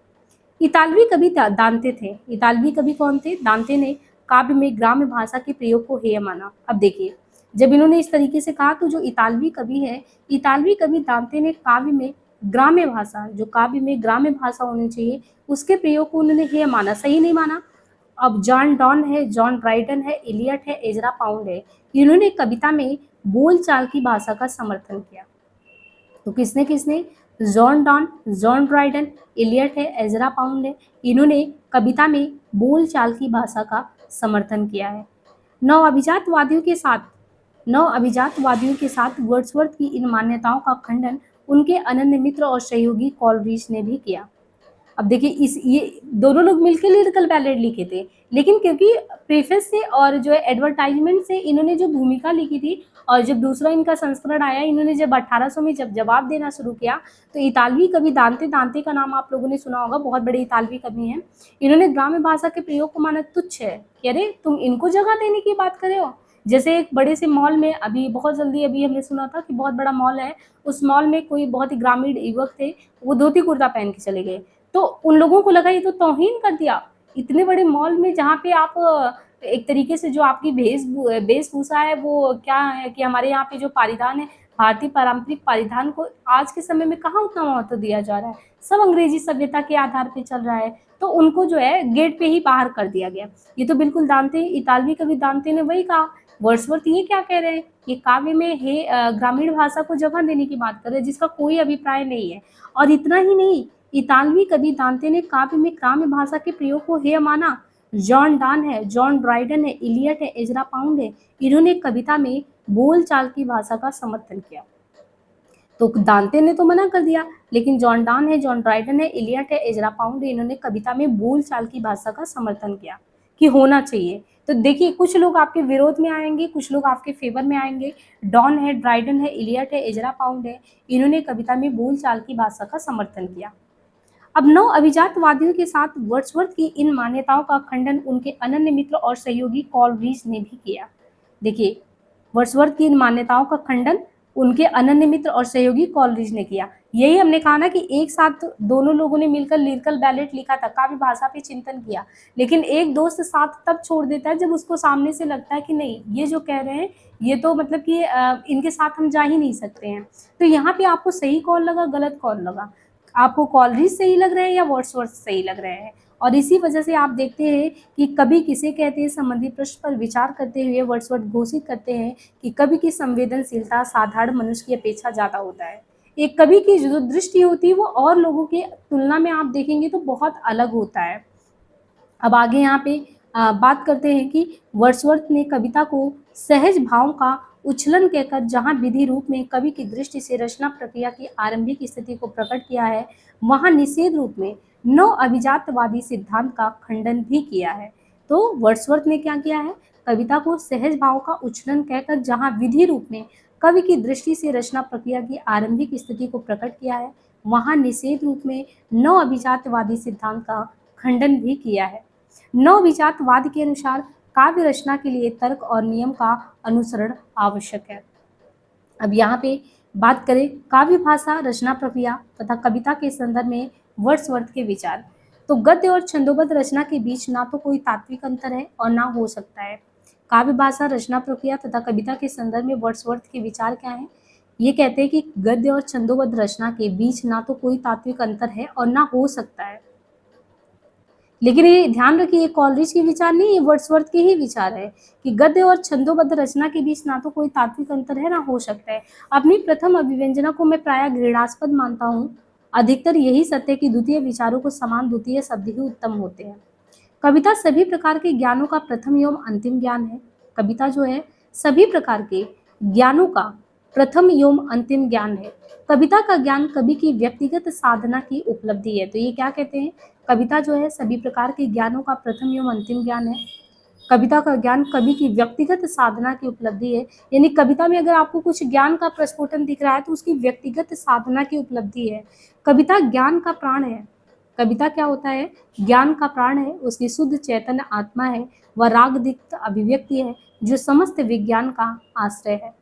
इतालवी कवि दांते थे। इतालवी कवि कौन थे? दांते ने काव्य में ग्राम्य भाषा के प्रयोग को हेय माना। अब देखिए, जब इन्होंने इस तरीके से कहा तो जो इतालवी कवि है, इतालवी कवि दांते ने काव्य में ग्राम्य भाषा, जो काव्य में ग्राम्य भाषा होनी चाहिए, उसके प्रयोग को उन्होंने हेय माना, सही नहीं माना। अब जॉन डॉन है, जॉन ड्राइडन है, इलियट है, एजरा पाउंड है, इन्होंने कविता में बोलचाल की भाषा का समर्थन किया। तो किसने किसने? John Donne, John Dryden, Eliot है, एजरा पाउंड है, इन्होंने कविता में बोलचाल की भाषा का समर्थन किया है। नव अभिजातवादियों के साथ वर्ड्सवर्थ की इन मान्यताओं का खंडन उनके अनन्य मित्र और सहयोगी कॉलरिज ने भी किया। अब देखिए, इस ये दोनों लोग मिलकर लिरिकल बैलेड लिखे थे, लेकिन क्योंकि प्रेफेस से और जो है एडवर्टाइजमेंट से इन्होंने जो भूमिका लिखी थी, और जब दूसरा इनका संस्करण आया, इन्होंने जब 1800 में जब जवाब देना शुरू किया, तो इतालवी कवि दांते, दांते का नाम आप लोगों ने सुना होगा, बहुत बड़े इतालवी कवि हैं। इन्होंने ग्राम्य भाषा के प्रयोग को माना तुच्छ है कि अरे तुम इनको जगह देने की बात कर रहे हो, जैसे एक बड़े से मॉल में अभी बहुत जल्दी अभी हमने सुना था कि बहुत बड़ा मॉल है, उस मॉल में कोई बहुत ही ग्रामीण युवक थे, वो धोती-कुर्ता पहन के चले गए। तो उन लोगों को लगा ये तो तौहीन कर दिया, इतने बड़े मॉल में जहाँ पे आप एक तरीके से जो आपकी वेशभूषा है वो क्या है कि हमारे यहाँ पे जो परिधान है, भारतीय पारंपरिक परिधान को आज के समय में कहाँ उतना महत्व दिया जा रहा है, सब अंग्रेजी सभ्यता के आधार पे चल रहा है, तो उनको जो है गेट पे ही बाहर कर दिया गया। ये तो बिल्कुल दांते इतालवी कवि दांते ने वही कहा। वर्ड्सवर्थ ये क्या कह रहे हैं? ये काव्य में ग्रामीण भाषा को जगह देने की बात कर रहे हैं जिसका कोई अभिप्राय नहीं है। और इतना ही नहीं, इतालवी कवि दांते ने काव्य में ग्राम्य भाषा के प्रयोग को हेय माना। जॉन डान है, जॉन ड्राइडन है, इलियट है, एजरा पाउंड है, इन्होंने कविता में बोलचाल की भाषा का समर्थन किया। तो दांते ने तो मना कर दिया, लेकिन जॉन डान है, जॉन ड्राइडन है, इलियट है, एजरा पाउंड है, इन्होंने कविता में बोलचाल की भाषा का समर्थन किया कि होना चाहिए। तो देखिए कुछ लोग आपके विरोध में आएंगे, कुछ लोग आपके फेवर में आएंगे। डॉन है, ड्राइडन है, इलियट है, एजरा पाउंड है, इन्होंने कविता में बोलचाल की भाषा का समर्थन किया। अब नव अभिजातवादियों के साथ वर्ड्सवर्थ की इन मान्यताओं का खंडन उनके अनन्य मित्र और सहयोगी कॉलरिज ने भी किया। देखिए, वर्ड्सवर्थ की इन मान्यताओं का खंडन उनके अनन्य मित्र और सहयोगी कॉलरिज ने किया। यही हमने कहा ना कि एक साथ दोनों लोगों ने मिलकर लिरिकल बैलेट लिखा था, काव्य भाषा पे चिंतन किया, लेकिन एक दोस्त साथ तब छोड़ देता है जब उसको सामने से लगता है कि नहीं, ये जो कह रहे हैं ये तो मतलब कि इनके साथ हम जा ही नहीं सकते हैं। तो यहाँ पे आपको सही कौन लगा, गलत कौन लगा? आपको कॉलरिज सही लग रहे हैं या वर्ड्सवर्थ सही लग रहे हैं? और इसी वजह से आप देखते हैं कि कवि किसे कहते हैं संबंधी प्रश्न पर विचार करते हुए वर्ड्सवर्थ घोषित करते हैं कि कवि की संवेदनशीलता साधारण मनुष्य की अपेक्षा ज़्यादा होता है। एक कवि की जो दृष्टि होती है वो और लोगों की तुलना में आप देखेंगे तो बहुत अलग होता है। अब आगे यहाँ पे बात करते हैं कि वर्ड्सवर्थ ने कविता को सहज भाव का उछलन कहकर जहाँ विधि रूप में कवि की दृष्टि से रचना प्रक्रिया की आरंभिक स्थिति को प्रकट किया है, वहाँ निषेध रूप में नव अभिजातवादी सिद्धांत का खंडन भी किया है। तो वर्ड्सवर्थ ने क्या किया है? कविता को सहज भाव का उछलन कहकर जहाँ विधि रूप में कवि की दृष्टि से रचना प्रक्रिया की आरंभिक स्थिति को प्रकट किया है, वहाँ निषेध रूप में नव अभिजातवादी सिद्धांत का खंडन भी किया है। नवविजातवाद के अनुसार काव्य रचना के लिए तर्क और नियम का अनुसरण आवश्यक है। अब यहाँ पे बात करें काव्य भाषा, रचना प्रक्रिया तथा कविता के संदर्भ में वर्ड्सवर्थ के विचार, तो गद्य और छंदोबद्ध रचना के बीच ना तो कोई तात्विक अंतर है और ना हो सकता है। काव्य भाषा, रचना प्रक्रिया तथा कविता के संदर्भ में वर्ड्सवर्थ के विचार क्या हैं? ये कहते हैं कि गद्य और छंदोबद्ध रचना के बीच ना तो कोई तात्विक अंतर है और ना हो सकता है। लेकिन ये ध्यान रखिए, ये कॉलरिज के विचार नहीं, ये वर्ड्सवर्थ के ही विचार है कि गद्य और छंदोबद्ध रचना के बीच ना तो कोई तात्विक अंतर है ना हो सकता है। अपनी प्रथम अभिव्यंजना को मैं प्रायः घृणास्पद मानता हूँ। अधिकतर यही सत्य है कि द्वितीय विचारों को समान द्वितीय शब्द ही उत्तम होते हैं। कविता सभी प्रकार के ज्ञानों का प्रथम एवं अंतिम ज्ञान है। कविता जो है सभी प्रकार के ज्ञानों का प्रथम एवं अंतिम ज्ञान है। कविता का ज्ञान कवि की व्यक्तिगत साधना की उपलब्धि है। तो ये क्या कहते हैं? कविता जो है सभी प्रकार के ज्ञानों का प्रथम एवं अंतिम ज्ञान है। कविता का ज्ञान कवि की व्यक्तिगत साधना की उपलब्धि है। यानी कविता में अगर आपको कुछ ज्ञान का प्रस्फुटन दिख रहा है तो उसकी व्यक्तिगत साधना की उपलब्धि है। कविता ज्ञान का प्राण है। कविता क्या होता है? ज्ञान का प्राण है, उसकी शुद्ध चैतन्य आत्मा है, वह रागदीप्त अभिव्यक्ति है जो समस्त विज्ञान का आश्रय है।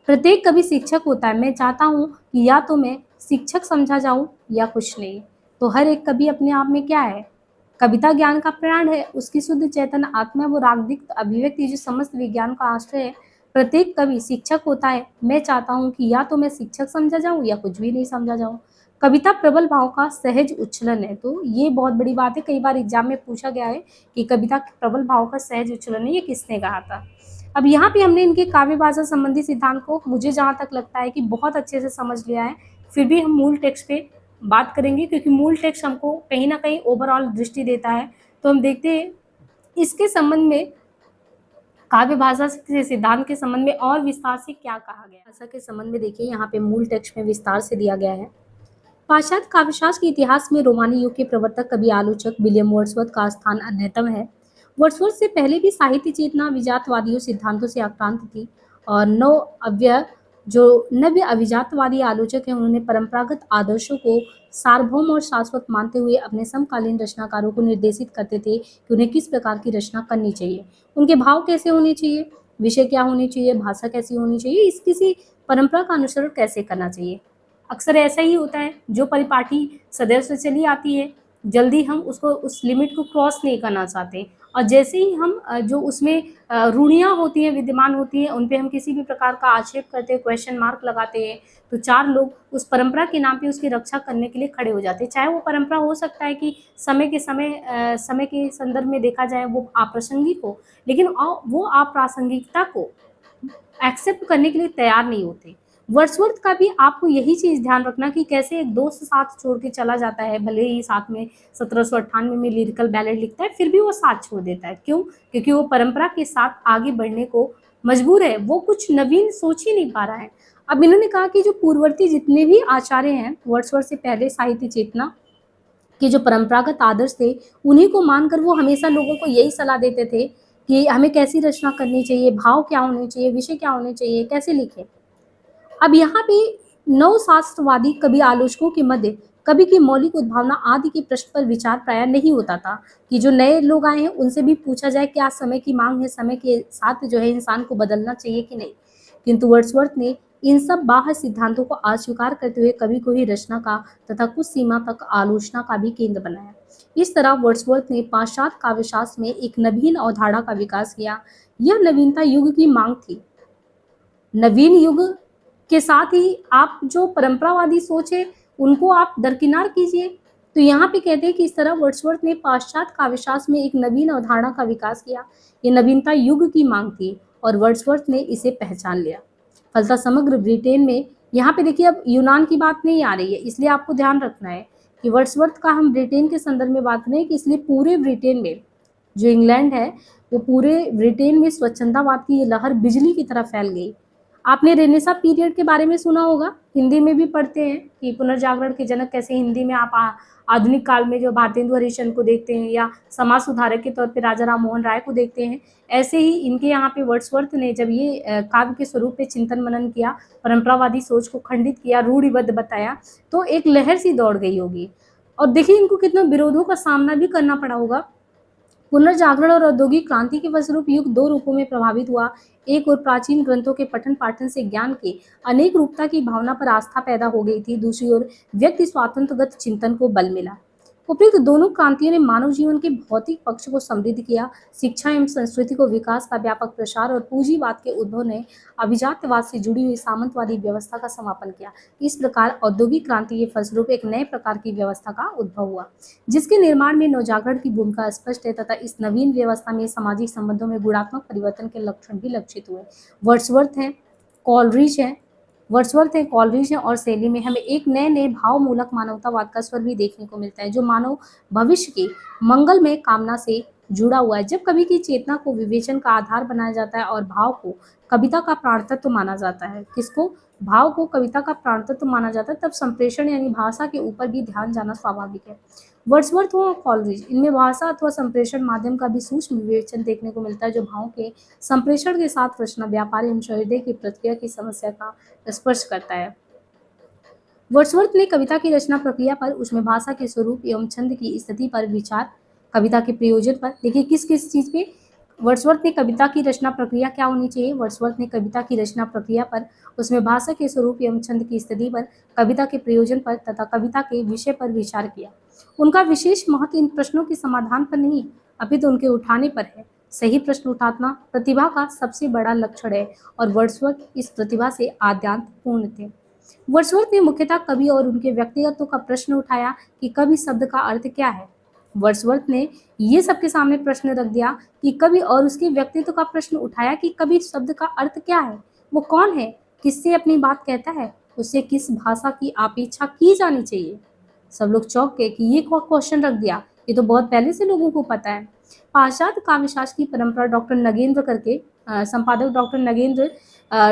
प्रत्येक कवि शिक्षक होता है। मैं चाहता हूँ कि या तो मैं शिक्षक समझा जाऊँ या कुछ नहीं। तो हर एक कवि अपने आप में क्या है? कविता ज्ञान का प्राण है, उसकी शुद्ध चैतन्य आत्मा, वो रागदीप्त अभिव्यक्ति जो समस्त विज्ञान का आश्रय है। प्रत्येक कवि शिक्षक होता है। मैं चाहता हूँ कि या तो मैं शिक्षक समझा जाऊँ या कुछ भी नहीं समझा जाऊँ। कविता प्रबल भाव का सहज उच्छलन है। तो ये बहुत बड़ी बात है, कई बार एग्जाम में पूछा गया है कि कविता प्रबल भाव का सहज उच्छलन है, ये किसने कहा था? अब यहाँ पे हमने इनके काव्य भाषा संबंधी सिद्धांत को मुझे जहाँ तक लगता है कि बहुत अच्छे से समझ लिया है। फिर भी हम मूल टेक्स्ट पे बात करेंगे क्योंकि मूल टेक्स्ट हमको कहीं ना कहीं ओवरऑल दृष्टि देता है। तो हम देखते हैं इसके संबंध में काव्य भाषा के सिद्धांत के संबंध में और विस्तार से क्या कहा गया। भाषा के संबंध में देखिए यहाँ पे मूल टेक्स्ट में विस्तार से दिया गया है। पाश्चात्य काव्यशास्त्र के इतिहास में रोमानी युग के प्रवर्तक कवि आलोचक विलियम वर्ड्सवर्थ का स्थान अन्यतम है। वर्ड्सवर्थ से पहले भी साहित्य चेतना विजातवादियों सिद्धांतों से आक्रांत थी और नव अव्यय जो नव्य अभिजातवादी आलोचक हैं, उन्होंने परंपरागत आदर्शों को सार्वभौम और शाश्वत मानते हुए अपने समकालीन रचनाकारों को निर्देशित करते थे कि उन्हें किस प्रकार की रचना करनी चाहिए, उनके भाव कैसे होने चाहिए, विषय क्या होने चाहिए, भाषा कैसी होनी चाहिए, इस किसी परंपरा का अनुसरण कैसे करना चाहिए। अक्सर ऐसा ही होता है, जो परिपाटी सदैव से चली आती है, जल्दी हम उसको उस लिमिट को क्रॉस नहीं करना चाहते, और जैसे ही हम जो उसमें रूढ़ियाँ होती हैं, विद्यमान होती हैं, उन पे हम किसी भी प्रकार का आक्षेप करते हैं, क्वेश्चन मार्क लगाते हैं, तो 4 लोग उस परंपरा के नाम पे उसकी रक्षा करने के लिए खड़े हो जाते हैं। चाहे वो परंपरा हो सकता है कि समय के संदर्भ में देखा जाए वो अप्रासंगिक हो, लेकिन वो अप्रासंगिकता को एक्सेप्ट करने के लिए तैयार नहीं होते। वर्ड्सवर्थ का भी आपको यही चीज़ ध्यान रखना कि कैसे एक दोस्त साथ छोड़ के चला जाता है, भले ही साथ में 1798 में लिरिकल बैलेड लिखता है, फिर भी वो साथ छोड़ देता है। क्यों? क्योंकि वो परंपरा के साथ आगे बढ़ने को मजबूर है, वो कुछ नवीन सोच ही नहीं पा रहा है। अब इन्होंने कहा कि जो पूर्ववर्ती जितने भी आचार्य हैं, वर्ड्सवर्थ से पहले साहित्य चेतना के जो परंपरागत आदर्श थे, उन्हीं को मानकर वो हमेशा लोगों को यही सलाह देते थे कि हमें कैसी रचना करनी चाहिए, भाव क्या होने चाहिए, विषय क्या होने चाहिए, कैसे लिखें। अब यहाँ पे नवशास्त्रवादी कवि आलोचकों के मध्य कवि की मौलिक उद्भावना आदि के प्रश्न पर विचार प्राय नहीं होता था, कि जो नए लोग आए हैं उनसे भी पूछा जाए क्या समय की मांग है, समय के साथ जो है इंसान को बदलना चाहिए कि नहीं। किंतु वर्ड्सवर्थ ने इन सब बाह्य सिद्धांतों को अस्वीकार करते हुए कवि को ही रचना का तथा कुछ सीमा तक आलोचना का भी केंद्र बनाया। इस तरह वर्ड्सवर्थ ने पाश्चात्य काव्यशास्त्र में एक नवीन अवधारणा का विकास किया। यह नवीनता युग की मांग थी। नवीन युग के साथ ही आप जो परंपरावादी सोच है उनको आप दरकिनार कीजिए। तो यहाँ पे कहते हैं कि इस तरह वर्ड्सवर्थ ने पाश्चात्य काव्यशास्त्र में एक नवीन अवधारणा का विकास किया। ये नवीनता युग की मांग थी और वर्ड्सवर्थ ने इसे पहचान लिया। फलतः समग्र ब्रिटेन में, यहाँ पे देखिए अब यूनान की बात नहीं आ रही है, इसलिए आपको ध्यान रखना है कि वर्ड्सवर्थ का हम ब्रिटेन के संदर्भ में बात करें कि इसलिए पूरे ब्रिटेन में, जो इंग्लैंड है, वो पूरे ब्रिटेन में स्वच्छंदवाद की ये लहर बिजली की तरह फैल गई। आपने रेनेसा पीरियड के बारे में सुना होगा, हिंदी में भी पढ़ते हैं कि पुनर्जागरण के जनक कैसे हिंदी में आप आधुनिक काल में जो भारतेंदु हरिश्चंद्र को देखते हैं या समाज सुधारक के तौर पे राजा राम मोहन राय को देखते हैं, ऐसे ही इनके यहाँ पे वर्ड्सवर्थ ने जब ये काव्य के स्वरूप पे चिंतन मनन किया, परंपरावादी सोच को खंडित किया, रूढ़िबद्ध बताया, तो एक लहर सी दौड़ गई होगी। और देखिए इनको कितना विरोधों का सामना भी करना पड़ा होगा। पुनर्जागरण और औद्योगिक क्रांति के फलस्वरूप युग 2 रूपों में प्रभावित हुआ। एक और प्राचीन ग्रंथों के पठन पाठन से ज्ञान के अनेक रूपता की भावना पर आस्था पैदा हो गई थी, दूसरी ओर व्यक्ति स्वातंत्रगत चिंतन को बल मिला। उपयुक्त दोनों क्रांतियों ने मानव जीवन के भौतिक पक्ष को समृद्ध किया। शिक्षा एवं संस्कृति को विकास का व्यापक प्रसार और पूंजीवाद के उद्भव ने अभिजात्यवाद से जुड़ी हुई सामंतवादी व्यवस्था का समापन किया। इस प्रकार औद्योगिक क्रांति के फलस्वरूप एक नए प्रकार की व्यवस्था का उद्भव हुआ, जिसके निर्माण में नवजागरण की भूमिका स्पष्ट है, तथा इस नवीन व्यवस्था में सामाजिक संबंधों में गुणात्मक परिवर्तन के लक्षण भी लक्षित हुए। वर्ड्सवर्थ हैं, कॉलरिज हैं, कॉलरिज हैं और शैली में हमें एक नए नए भावमूलक मानवतावाद का स्वर भी देखने को मिलता है, जो मानव भविष्य की मंगलमय कामना से जुड़ा हुआ है। जब कवि की चेतना को विवेचन का आधार बनाया जाता है और भाव को कविता का प्राणतत्व माना जाता है, किसको? भाव को कविता का प्राणतत्व माना जाता है, तब संप्रेषण यानी भाषा के ऊपर भी ध्यान जाना स्वाभाविक है। वर्ड्सवर्थ और कॉलरिज, इनमें भाषा अथवा संप्रेषण माध्यम का भी सूक्ष्म विवेचन देखने को मिलता है, जो भावों के संप्रेषण के साथ रचना, व्यापार एवं सहृदय की प्रक्रिया की समस्या का स्पर्श करता है। वर्ड्सवर्थ ने कविता की रचना प्रक्रिया पर, उसमें भाषा के स्वरूप एवं छंद की स्थिति पर विचार, कविता के प्रयोजन पर, देखिए किस किस चीज पे वर्ड्सवर्थ ने कविता की रचना प्रक्रिया क्या होनी चाहिए, वर्ड्सवर्थ ने कविता की रचना प्रक्रिया पर, उसमें भाषा के स्वरूप एवं छंद की स्थिति पर, कविता के प्रयोजन पर तथा कविता के विषय पर विचार किया। उनका विशेष महत्व इन प्रश्नों के समाधान पर नहीं, अपितु उनके उठाने पर है। सही प्रश्न उठाना प्रतिभा का सबसे बड़ा लक्षण है और वर्ड्सवर्थ इस प्रतिभा से आद्यांतपूर्ण थे। वर्ड्सवर्थ ने मुख्यतः कवि और उनके व्यक्तिगत्व का प्रश्न उठाया कि कवि शब्द का अर्थ क्या है। वर्ड्सवर्थ ने ये सबके सामने प्रश्न रख दिया कि कवि और उसके व्यक्तित्व का प्रश्न उठाया कि कवि शब्द का अर्थ क्या है, वो कौन है, किससे अपनी बात कहता है, उससे किस भाषा की अपेक्षा की जानी चाहिए। सब लोग चौंक गए कि ये क्वेश्चन रख दिया, ये तो बहुत पहले से लोगों को पता है। पाश्चात्य काव्यशास्त्र की परंपरा डॉक्टर नगेंद्र करके संपादक डॉक्टर नगेंद्र,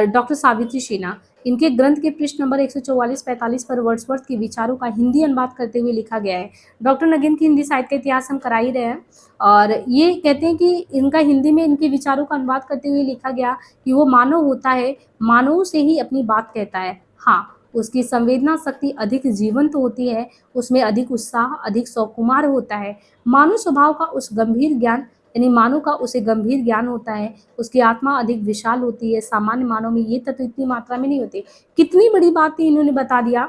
डॉक्टर सावित्री सिन्हा, इनके ग्रंथ के पृष्ठ नंबर 144-45 पर वर्ड्सवर्थ के विचारों का हिंदी अनुवाद करते हुए लिखा गया है। डॉक्टर नगीन की हिंदी साहित्य का इतिहास हम करा ही रहे हैं और ये कहते हैं कि इनका हिंदी में इनके विचारों का अनुवाद करते हुए लिखा गया कि वो मानव होता है, मानव से ही अपनी बात कहता है। हाँ, उसकी संवेदना शक्ति अधिक जीवंत होती है, उसमें अधिक उत्साह, अधिक सकुमार होता है। मानव स्वभाव का उस गंभीर ज्ञान यानी मानव का उसे गंभीर ज्ञान होता है, उसकी आत्मा अधिक विशाल होती है, सामान्य मानव में ये तत्व इतनी मात्रा में नहीं होते। कितनी बड़ी बात थी इन्होंने बता दिया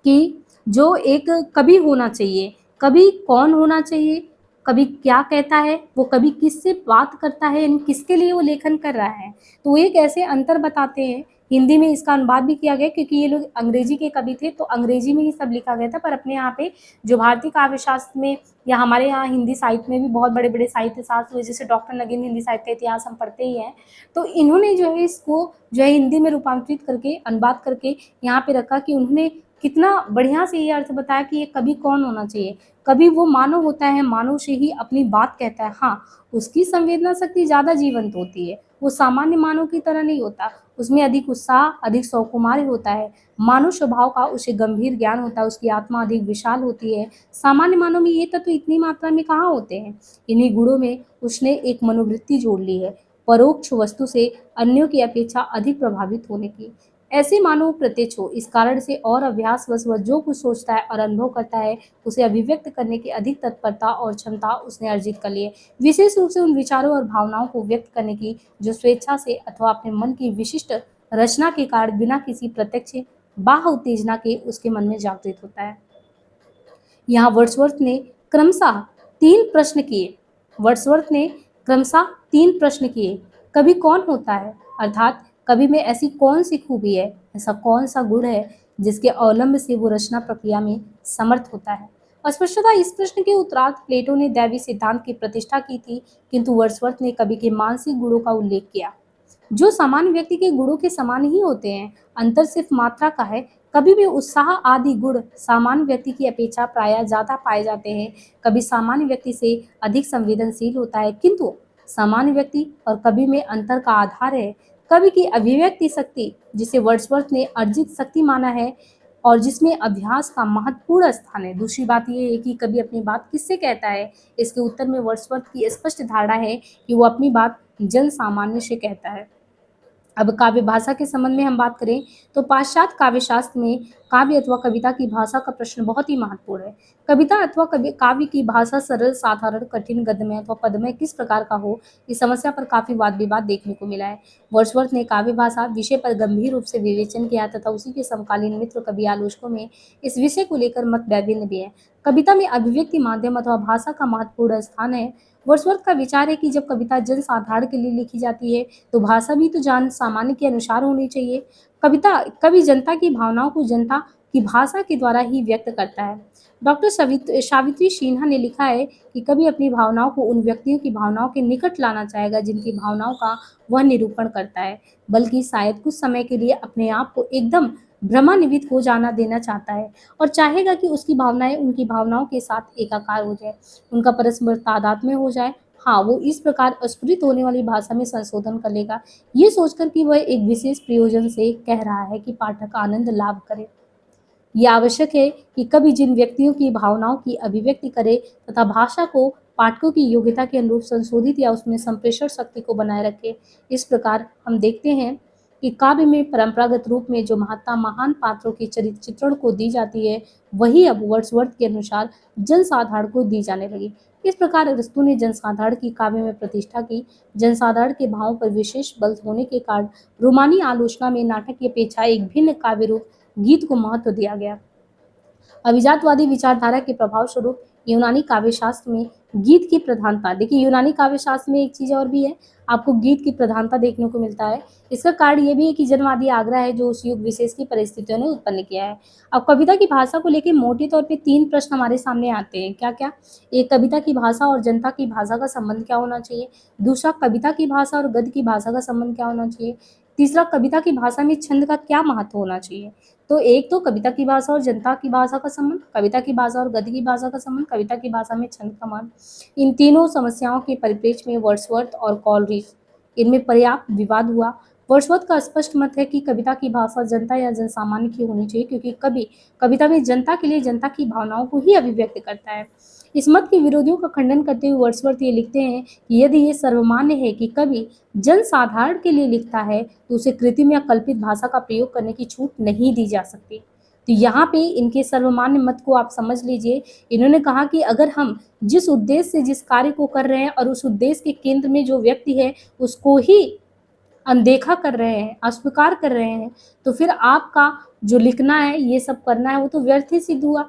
कि जो एक कवि होना चाहिए, कवि कौन होना चाहिए, कवि क्या कहता है, वो कवि किससे बात करता है, यानी किसके लिए वो लेखन कर रहा है। तो वो एक ऐसे अंतर बताते हैं, हिंदी में इसका अनुवाद भी किया गया क्योंकि ये लोग अंग्रेजी के कवि थे, तो अंग्रेजी में ही सब लिखा गया था, पर अपने यहाँ पे जो भारतीय काव्य शास्त्र में या हमारे यहाँ हिंदी साहित्य में भी बहुत बड़े-बड़े साहित्य शास्त्र हुए, जैसे डॉक्टर नगीन हिंदी साहित्य का इतिहास हम पढ़ते ही हैं, तो इन्होंने जो है इसको जो है हिंदी में रूपांतरित करके, अनुवाद करके यहाँ पे रखा कि उन्होंने कितना बढ़िया से ये अर्थ बताया कि ये कवि कौन होना चाहिए। कवि वो मानव होता है, मानव से ही अपनी बात कहता है। हाँ, उसकी संवेदना शक्ति ज़्यादा जीवंत होती है, वो सामान्य मानव की तरह नहीं होता, उसमें अधिक उत्साह, अधिक सौकुमार्य होता है। मानव स्वभाव का उसे गंभीर ज्ञान होता है, उसकी आत्मा अधिक विशाल होती है। सामान्य मानव में ये तत्व इतनी मात्रा में कहाँ होते हैं। इन्हीं गुणों में उसने एक मनोवृत्ति जोड़ ली है, परोक्ष वस्तु से अन्यों की अपेक्षा अधिक प्रभावित होने की। ऐसे मानव प्रत्यक्ष हो, इस कारण से और अभ्यासवश वह जो कुछ सोचता है और अनुभव करता है, उसे अभिव्यक्त करने की अधिक तत्परता और क्षमता उसने अर्जित कर ली है। विशेष रूप से उन विचारों और भावनाओं को व्यक्त करने की जो स्वेच्छा से अथवा अपने मन की विशिष्ट रचना के कारण बिना किसी प्रत्यक्ष बाह्य उत्तेजना के उसके मन में जागृत होता है। यहाँ वर्ड्सवर्थ ने क्रमशः 3 प्रश्न किए। वर्ड्सवर्थ ने क्रमशः 3 प्रश्न किए। कवि कौन होता है? अर्थात कवि में ऐसी कौन-सी खूबी है, ऐसा कौन-सा गुण है जिसके अवलंब से वो रचना प्रक्रिया में समर्थ होता है? स्पष्टतः इस प्रश्न के उत्तरार्थ प्लेटो ने दैवी सिद्धांत की प्रतिष्ठा की थी, किंतु वर्ड्सवर्थ ने कवि के मानसिक गुणों का उल्लेख किया, जो सामान्य व्यक्ति के गुणों के समान ही होते हैं। अंतर सिर्फ मात्रा का है। कभी भी उत्साह आदि गुण सामान्य व्यक्ति की अपेक्षा प्रायः ज्यादा पाए जाते हैं। कभी सामान्य व्यक्ति से अधिक संवेदनशील होता है, किंतु सामान्य व्यक्ति और कवि में अंतर का आधार है कवि की अभिव्यक्ति शक्ति, जिसे वर्ड्सवर्थ ने अर्जित शक्ति माना है और जिसमें अभ्यास का महत्वपूर्ण स्थान है। दूसरी बात यह है कि कवि अपनी बात किससे कहता है। इसके उत्तर में वर्ड्सवर्थ की स्पष्ट धारणा है कि वो अपनी बात जन सामान्य से कहता है। अब काव्य भाषा के संबंध में हम बात करें तो पाश्चात्य काव्य शास्त्र में काव्य अथवा कविता की भाषा का प्रश्न बहुत ही महत्वपूर्ण है। कविता अथवा काव्य की भाषा सरल, साधारण, कठिन, गद्यमय अथवा पद्यमय किस प्रकार का हो, इस समस्या पर काफी वाद विवाद देखने को मिला है। वर्ड्सवर्थ ने काव्य भाषा विषय पर गंभीर रूप से विवेचन किया तथा उसी के समकालीन मित्र कवि आलोचकों में इस विषय को लेकर मत वैभिन्न भी है। कविता में अभिव्यक्ति माध्यम अथवा भाषा का महत्वपूर्ण स्थान है। वर्ड्सवर्थ का विचार है कि जब कविता जन साधारण के लिए लिखी जाती है तो भाषा भी तो जान सामान्य के अनुसार होनी चाहिए। कविता कवि जनता की भावनाओं को जनता की भाषा के द्वारा ही व्यक्त करता है। डॉक्टर सावित्री सिन्हा ने लिखा है कि कवि अपनी भावनाओं को उन व्यक्तियों की भावनाओं के निकट लाना चाहेगा जिनकी भावनाओं का वह निरूपण करता है, बल्कि शायद कुछ समय के लिए अपने आप को एकदम भ्रमान्वित हो जाना देना चाहता है और चाहेगा कि उसकी भावनाएं उनकी भावनाओं के साथ एकाकार हो जाए, उनका परस्पर तादात्म्य हो जाए। हाँ, वो इस प्रकार अस्फुरित होने वाली भाषा में संशोधन कर लेगा, ये सोचकर कि वह एक विशेष प्रयोजन से कह रहा है कि पाठक आनंद लाभ करे। ये आवश्यक है कि कवि जिन व्यक्तियों की भावनाओं की अभिव्यक्ति करे तथा भाषा को पाठकों की योग्यता के अनुरूप संशोधित या उसमें संप्रेषण शक्ति को बनाए रखे। इस प्रकार हम देखते हैं कि काव्य में परंपरागत रूप में जो महत्ता महान पात्रों के चरित्र चित्रण को दी जाती है, वही अब वर्ड्सवर्थ के अनुसार जनसाधारण को दी जाने लगी। इस प्रकार अरस्तु ने जनसाधारण की काव्य में प्रतिष्ठा की। जनसाधारण के भावों पर विशेष बल होने के कारण रोमानी आलोचना में नाटक की अपेक्षा एक भिन्न काव्य रूप गीत को महत्व दिया गया। अभिजातवादी विचारधारा के प्रभाव स्वरूप यूनानी काव्य शास्त्र में गीत की प्रधानता, देखिए यूनानी काव्य शास्त्र में एक चीज और भी है, आपको गीत की प्रधानता देखने को मिलता है। इसका कारण ये भी है कि जनवादी आग्रह है जो उस युग विशेष की परिस्थितियों ने उत्पन्न किया है। अब कविता की भाषा को लेकर मोटे तौर पे 3 प्रश्न हमारे सामने आते हैं। क्या क्या? एक, कविता की भाषा और जनता की भाषा का संबंध क्या होना चाहिए। दूसरा, कविता की भाषा और गद्य की भाषा का संबंध क्या होना चाहिए। तीसरा, कविता की भाषा में छंद का क्या महत्व होना चाहिए। तो एक तो कविता की भाषा और जनता की भाषा का संबंध, कविता की भाषा और गद्य की भाषा का संबंध, कविता की भाषा में छंद का महत्व। इन तीनों समस्याओं के परिप्रेक्ष्य में वर्ड्सवर्थ और कॉलरिज इनमें पर्याप्त विवाद हुआ। वर्ड्सवर्थ का स्पष्ट मत है कि कविता की भाषा जनता या जनसामान्य की होनी चाहिए, क्योंकि कवि कविता में जनता के लिए जनता की भावनाओं को ही अभिव्यक्त करता है। इस मत के विरोधियों का खंडन करते हुए वर्ड्सवर्थ ये लिखते हैं कि यदि ये सर्वमान्य है कि कवि जनसाधारण के लिए लिखता है, तो उसे कृत्रिम या कल्पित भाषा का प्रयोग करने की छूट नहीं दी जा सकती। तो यहाँ पे इनके सर्वमान्य मत को आप समझ लीजिए। इन्होंने कहा कि अगर हम जिस उद्देश्य से जिस कार्य को कर रहे हैं और उस उद्देश्य के केंद्र में जो व्यक्ति है उसको ही अनदेखा कर रहे हैं, अस्वीकार कर रहे हैं, तो फिर आपका जो लिखना है, ये सब करना है, वो तो व्यर्थ ही सिद्ध हुआ।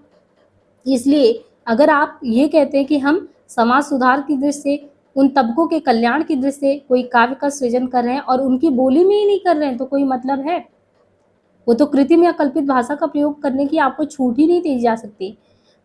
इसलिए अगर आप ये कहते हैं कि हम समाज सुधार की दृष्टि से, उन तबकों के कल्याण की दृष्टि से कोई काव्य का सृजन कर रहे हैं और उनकी बोली में ही नहीं कर रहे हैं, तो कोई मतलब है? वो तो कृत्रिम या कल्पित भाषा का प्रयोग करने की आपको छूट ही नहीं दी जा सकती।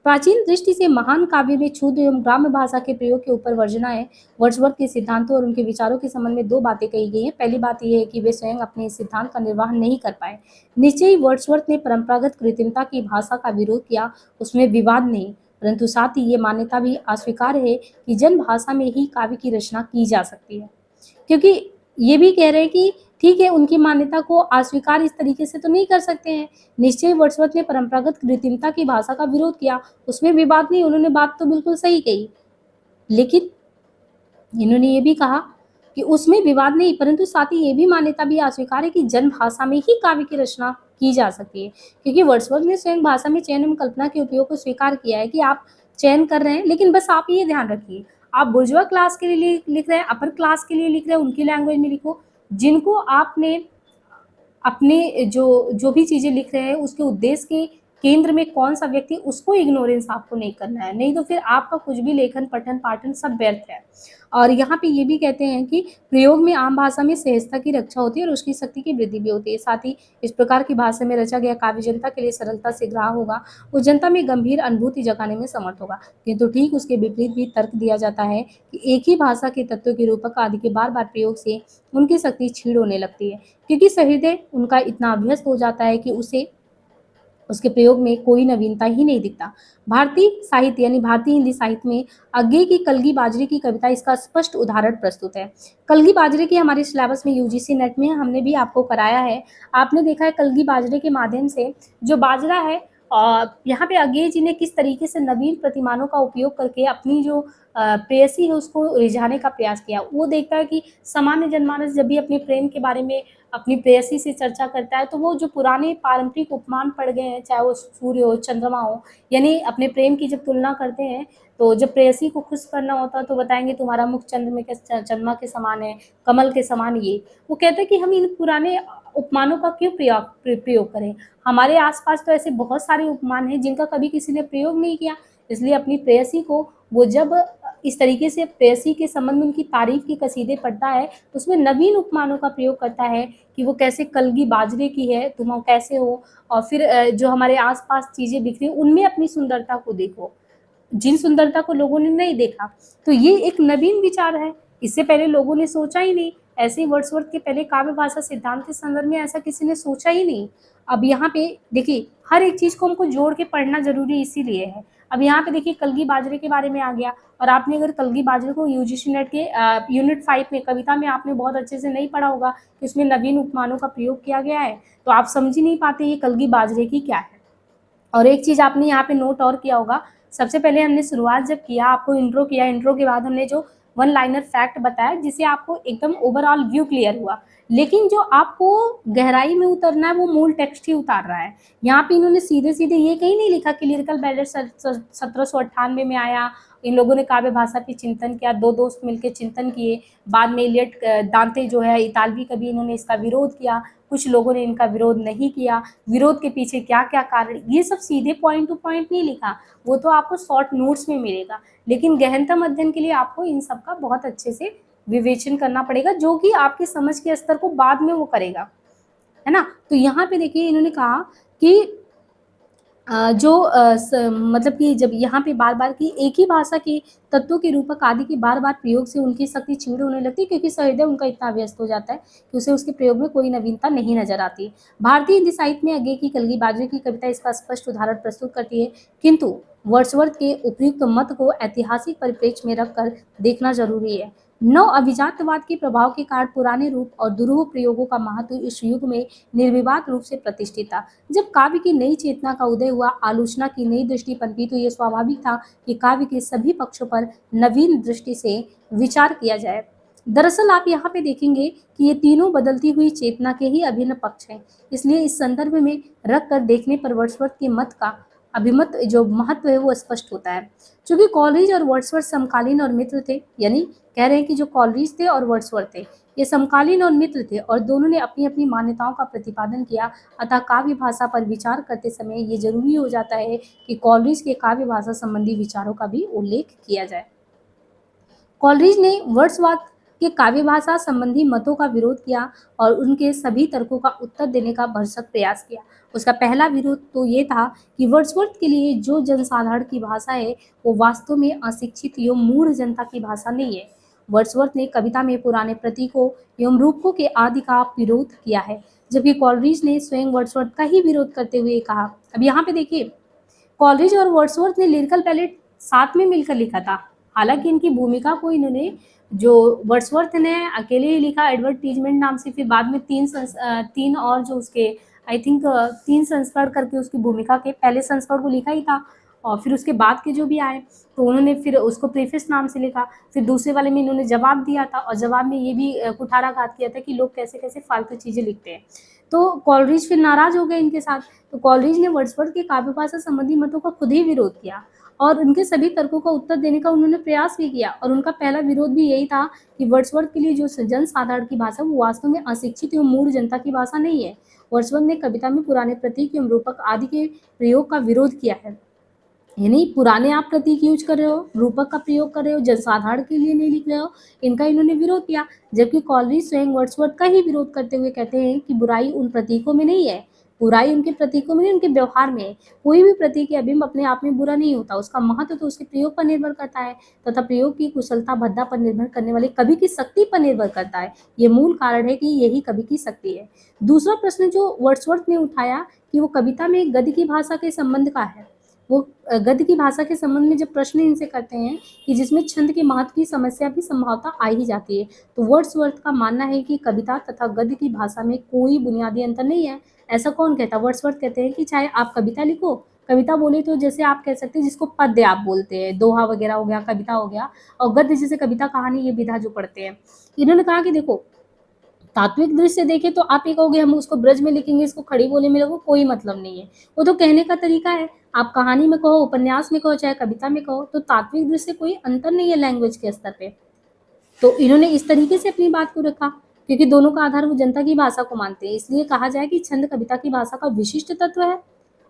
प्राचीन दृष्टि से महान काव्य में क्षुद्र एवं ग्राम्य भाषा के प्रयोग के ऊपर वर्जना है। वर्ड्सवर्थ के सिद्धांतों और उनके विचारों के संबंध में दो बातें कही गई हैं। पहली बात यह है कि वे स्वयं अपने इस सिद्धांत का निर्वाह नहीं कर पाए। निश्चय ही वर्ड्सवर्थ ने परंपरागत कृत्रिमता की भाषा का विरोध किया, उसमें विवाद नहीं, परंतु साथ ही ये मान्यता भी अस्वीकार्य है कि जन भाषा में ही काव्य की रचना की जा सकती है। क्योंकि ये भी कह रहे हैं कि ठीक है, उनकी मान्यता को अस्वीकार इस तरीके से तो नहीं कर सकते हैं। निश्चय वर्ड्सवर्थ ने परंपरागत कृत्रिमता की भाषा का विरोध किया, उसमें विवाद नहीं, उन्होंने बात तो बिल्कुल सही कही। लेकिन इन्होंने ये भी कहा कि उसमें विवाद नहीं, परंतु साथ ही ये भी मान्यता भी अस्वीकार है कि जन भाषा में ही काव्य की रचना की जा सकती है। क्योंकि वर्ड्सवर्थ ने स्वयं भाषा में चयन एवं कल्पना के उपयोग को स्वीकार किया है कि आप चयन कर रहे हैं, लेकिन बस आप ये ध्यान रखिए, आप बुर्जुआ क्लास के लिए लिख रहे हैं, अपर क्लास के लिए लिख रहे हैं, उनकी लैंग्वेज में लिखो। जिनको आपने अपने जो जो भी चीज़ें लिख रहे हैं उसके उद्देश्य के केंद्र में कौन सा व्यक्ति, उसको इग्नोरेंस आपको नहीं करना है, नहीं तो फिर आपका कुछ भी लेखन पठन पाठन सब व्यर्थ है। और यहाँ पे ये भी कहते हैं कि प्रयोग में आम भाषा में सहजता की रक्षा होती है और उसकी शक्ति की वृद्धि भी होती है। साथ ही इस प्रकार की भाषा में रचा गया काव्य जनता के लिए सरलता से ग्राह्य होगा, वो जनता में गंभीर अनुभूति जगाने में समर्थ होगा। किंतु ठीक उसके विपरीत भी तर्क दिया जाता है कि एक ही भाषा के तत्वों के रूपक आदि के बार बार प्रयोग से उनकी शक्ति क्षीण होने लगती है, क्योंकि सहृदय उनका इतना अभ्यस्त हो जाता है कि उसे उसके प्रयोग में कोई नवीनता ही नहीं दिखता। भारतीय साहित्य यानी भारतीय हिंदी साहित्य में अज्ञे की कलगी बाजरे की कविता इसका स्पष्ट उदाहरण प्रस्तुत है। कलगी बाजरे की हमारे सिलेबस में यूजीसी नेट में हमने भी आपको कराया है। आपने देखा है कलगी बाजरे के माध्यम से जो बाजरा है, यहाँ पे अज्ञे जी ने किस तरीके से नवीन प्रतिमानों का उपयोग करके अपनी जो प्रेयसी है उसको रिझाने का प्रयास किया। वो देखता है कि सामान्य जनमानस जब भी अपने प्रेम के बारे में अपनी प्रेयसी से चर्चा करता है, तो वो जो पुराने पारंपरिक उपमान पड़ गए हैं, चाहे वो सूर्य हो, चंद्रमा हो, यानी अपने प्रेम की जब तुलना करते हैं, तो जब प्रेयसी को खुश करना होता है तो बताएंगे तुम्हारा मुख चंद्रमा के समान है, कमल के समान। ये वो कहते हैं कि हम इन पुराने उपमानों का क्यों प्रयोग करें। हमारे आसपास तो ऐसे बहुत सारे उपमान हैं जिनका कभी किसी ने प्रयोग नहीं किया। इसलिए अपनी प्रेयसी को वो जब इस तरीके से प्रेयसी के संबंध में उनकी तारीफ की कसीदे पढ़ता है, तो उसमें नवीन उपमानों का प्रयोग करता है कि वो कैसे कलगी बाजरे की है, तुम कैसे हो, और फिर जो हमारे आसपास चीज़ें बिखरी उनमें अपनी सुंदरता को देखो, जिन सुंदरता को लोगों ने नहीं देखा। तो ये एक नवीन विचार है, इससे पहले लोगों ने सोचा ही नहीं। ऐसे ही वर्ड्सवर्थ के पहले काव्य भाषा सिद्धांत के संदर्भ में ऐसा किसी ने सोचा ही नहीं। अब यहाँ पे देखिए, हर एक चीज़ को हमको जोड़ के पढ़ना जरूरी इसीलिए है। अब यहाँ पे देखिए कलगी बाजरे के बारे में आ गया, और आपने अगर कलगी बाजरे को यूजीसी नेट के यूनिट 5 में कविता में आपने बहुत अच्छे से नहीं पढ़ा होगा कि उसमें नवीन उपमानों का प्रयोग किया गया है, तो आप समझ ही नहीं पाते ये कलगी बाजरे की क्या है। और एक चीज़ आपने यहाँ पे नोट और किया होगा, सबसे पहले हमने शुरुआत जब किया, आपको इंट्रो किया, इंट्रो के बाद हमने जो वन लाइनर फैक्ट बताया जिससे आपको एकदम ओवरऑल व्यू क्लियर हुआ, लेकिन जो आपको गहराई में उतरना है वो मूल टेक्स्ट ही उतार रहा है। यहाँ पे इन्होंने सीधे सीधे ये कहीं नहीं लिखा कि लिरिकल बैलेट 1798 में आया, इन लोगों ने काव्य भाषा पे चिंतन किया, दो दोस्त मिलकर चिंतन किए, बाद में इलियट दांते जो है इतालवी कवि, इन्होंने इसका विरोध किया, कुछ लोगों ने इनका विरोध नहीं किया, विरोध के पीछे क्या क्या कारण, ये सब सीधे पॉइंट टू पॉइंट नहीं लिखा, वो तो आपको शॉर्ट नोट्स में मिलेगा। लेकिन गहनतम अध्ययन के लिए आपको इन सब का बहुत अच्छे से विवेचन करना पड़ेगा, जो कि आपकी समझ के स्तर को बाद में वो करेगा, है ना। तो यहाँ पे देखिए इन्होंने कहा कि मतलब कि जब यहाँ पे बार बार की एक ही भाषा के तत्वों के रूपक आदि के बार बार प्रयोग से उनकी शक्ति क्षीण होने लगती है, क्योंकि सहृदय उनका इतना व्यस्त हो जाता है कि उसे उसके प्रयोग में कोई नवीनता नहीं नजर आती। भारतीय हिंदी साहित्य में अज्ञे की कलगी बाजरे की कविता इसका स्पष्ट उदाहरण प्रस्तुत करती है, किंतु वर्ड्सवर्थ के उपयुक्त मत को ऐतिहासिक परिप्रेक्ष्य में रखकर देखना जरूरी है। नव अभिजातवाद के प्रभाव के कारण पुराने रूप और दुरूह प्रयोगों का महत्व इस युग में निर्विवाद रूप से प्रतिष्ठित था। जब काव्य की नई चेतना का उदय हुआ, आलोचना की नई दृष्टि पनपी, तो ये स्वाभाविक था कि काव्य के सभी पक्षों पर नवीन दृष्टि से विचार किया जाए। दरअसल आप यहाँ पे देखेंगे कि ये तीनों बदलती हुई चेतना के ही अभिन्न पक्ष हैं। इसलिए इस संदर्भ में रख कर देखने पर वर्ड्सवर्थ के मत का अभिमत जो महत्व है वो स्पष्ट होता है। चूंकि कॉलरिज और वर्ड्सवर्थ समकालीन और मित्र थे, यानी कह रहे हैं कि जो कॉलरिज थे और वर्ड्सवर्थ थे, ये समकालीन और मित्र थे और दोनों ने अपनी अपनी मान्यताओं का प्रतिपादन किया। अतः काव्य भाषा पर विचार करते समय ये जरूरी हो जाता है कि कॉलरिज के काव्य भाषा संबंधी विचारों का भी उल्लेख किया जाए। कॉलरिज ने वर्ड्सवर्थ के काव्य भाषा संबंधी मतों का विरोध किया और उनके सभी तर्कों का उत्तर देने का भरसक प्रयास किया। उसका पहला विरोध तो ये था कि वर्ड्सवर्थ के लिए जो जनसाधारण की भाषा है वो वास्तव में अशिक्षित एवं मूढ़ जनता की भाषा नहीं है। वर्ड्सवर्थ ने कविता में पुराने प्रतीकों एवं रूपकों के आदि का विरोध किया है, जबकि कॉलरिज ने स्वयं वर्ड्सवर्थ का ही विरोध करते हुए कहा। अब यहाँ पे देखिए, कॉलरिज और वर्ड्सवर्थ ने लिरिकल पैलेट साथ में मिलकर लिखा था। हालांकि इनकी भूमिका को इन्होंने जो वर्ड्सवर्थ ने अकेले ही लिखा एडवर्टीजमेंट नाम से, फिर बाद में तीन और जो उसके आई थिंक 3 संस्करण करके उसकी भूमिका के पहले संस्करण को लिखा ही था और फिर उसके बाद के जो भी आए तो उन्होंने फिर उसको प्रीफेस नाम से लिखा। फिर दूसरे वाले में इन्होंने जवाब दिया था और जवाब में ये भी कुठाराघात किया था कि लोग कैसे कैसे फालतू चीज़ें लिखते हैं। तो कॉलरिज फिर नाराज हो गए इनके साथ। तो कॉलरिज ने वर्ड्सवर्थ के काव्य भाषा संबंधी मतों का खुद ही विरोध किया और उनके सभी तर्कों का उत्तर देने का उन्होंने प्रयास भी किया और उनका पहला विरोध भी यही था कि वर्ड्सवर्थ के लिए जो जनसाधारण की भाषा वो वास्तव में अशिक्षित एवं मूढ़ जनता की भाषा नहीं है। वर्ड्सवर्थ ने कविता में पुराने प्रतीक एवं रूपक आदि के प्रयोग का विरोध किया है, यानी पुराने आप प्रतीक यूज कर रहे हो, रूपक का प्रयोग कर रहे हो, जनसाधारण के लिए नहीं लिख रहे हो, इनका इन्होंने विरोध किया। जबकि कॉलरिज स्वयं वर्ड्सवर्थ का ही विरोध करते हुए कहते हैं कि बुराई उन प्रतीकों में नहीं है, बुराई उनके प्रतीकों में नहीं, उनके व्यवहार में है। कोई भी प्रतीक या बिंब अपने आप में बुरा नहीं होता, उसका महत्व तो उसके प्रयोग पर निर्भर करता है तथा प्रयोग की कुशलता भद्दा पर निर्भर करने वाले कवि की शक्ति पर निर्भर करता है। ये मूल कारण है कि यही कवि की शक्ति है। दूसरा प्रश्न जो वर्ड्सवर्थ ने उठाया कि वो कविता में गद्य की भाषा के संबंध का है। वो गद्य की भाषा के संबंध में जब प्रश्न इनसे करते हैं कि जिसमें छंद के महत्व की समस्या भी संभवतः आ ही जाती है, तो वर्ड्सवर्थ का मानना है कि कविता तथा गद्य की भाषा में कोई बुनियादी अंतर नहीं है। ऐसा कौन कहता है? वर्ड्सवर्थ कहते हैं कि चाहे आप कविता लिखो, कविता बोले तो जैसे आप कह सकते हैं जिसको पद्य आप बोलते हैं, दोहा वगैरह हो गया, कविता हो गया, और गद्य जैसे कविता कहानी ये विधा जो पढ़ते हैं। इन्होंने कहा कि देखो, तात्विक दृष्टि से देखें तो आप ये कहोगे हम उसको ब्रज में लिखेंगे, इसको खड़ी बोली में लिखो, कोई मतलब नहीं है। वो तो कहने का तरीका है। आप कहानी में कहो, उपन्यास में कहो, चाहे कविता में कहो, तो तात्विक दृष्टि से कोई अंतर नहीं है लैंग्वेज के स्तर पे। तो इन्होंने इस तरीके से अपनी बात को रखा क्योंकि दोनों का आधार वो जनता की भाषा को मानते हैं। इसलिए कहा जाए कि छंद कविता की भाषा का विशिष्ट तत्व है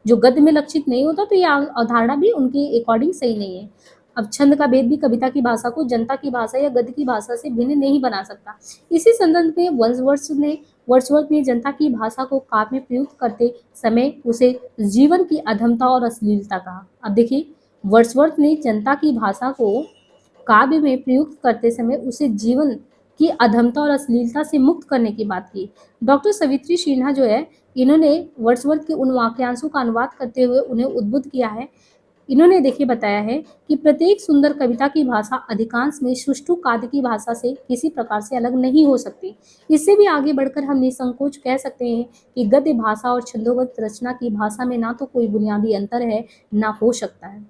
जो गद्य में लक्षित नहीं होता, तो ये अवधारणा भी उनके अकॉर्डिंग सही नहीं है। अब छंद का भेद भी कविता की भाषा को जनता की भाषा या गद्य की भाषा से भिन्न नहीं बना सकता। इसी संदर्भ में वर्ड्सवर्थ ने जनता की भाषा को काव्य में प्रयुक्त करते समय उसे जीवन की अधमता और अश्लीलता कहा। अब देखिए, वर्ड्सवर्थ ने जनता की भाषा को काव्य में प्रयुक्त करते समय उसे जीवन की अधमता और अश्लीलता से मुक्त करने की बात की। डॉक्टर सवित्री सिन्हा जो है, इन्होंने वर्ड्सवर्थ के उन वाक्यांशों का अनुवाद करते हुए उन्हें उद्बुद्ध किया है। इन्होंने देखिए बताया है कि प्रत्येक सुंदर कविता की भाषा अधिकांश में सुष्ठु काव्य की भाषा से किसी प्रकार से अलग नहीं हो सकती। इससे भी आगे बढ़कर हम निसंकोच कह सकते हैं कि गद्य भाषा और छंदोबद्ध रचना की भाषा में ना तो कोई बुनियादी अंतर है, ना हो सकता है।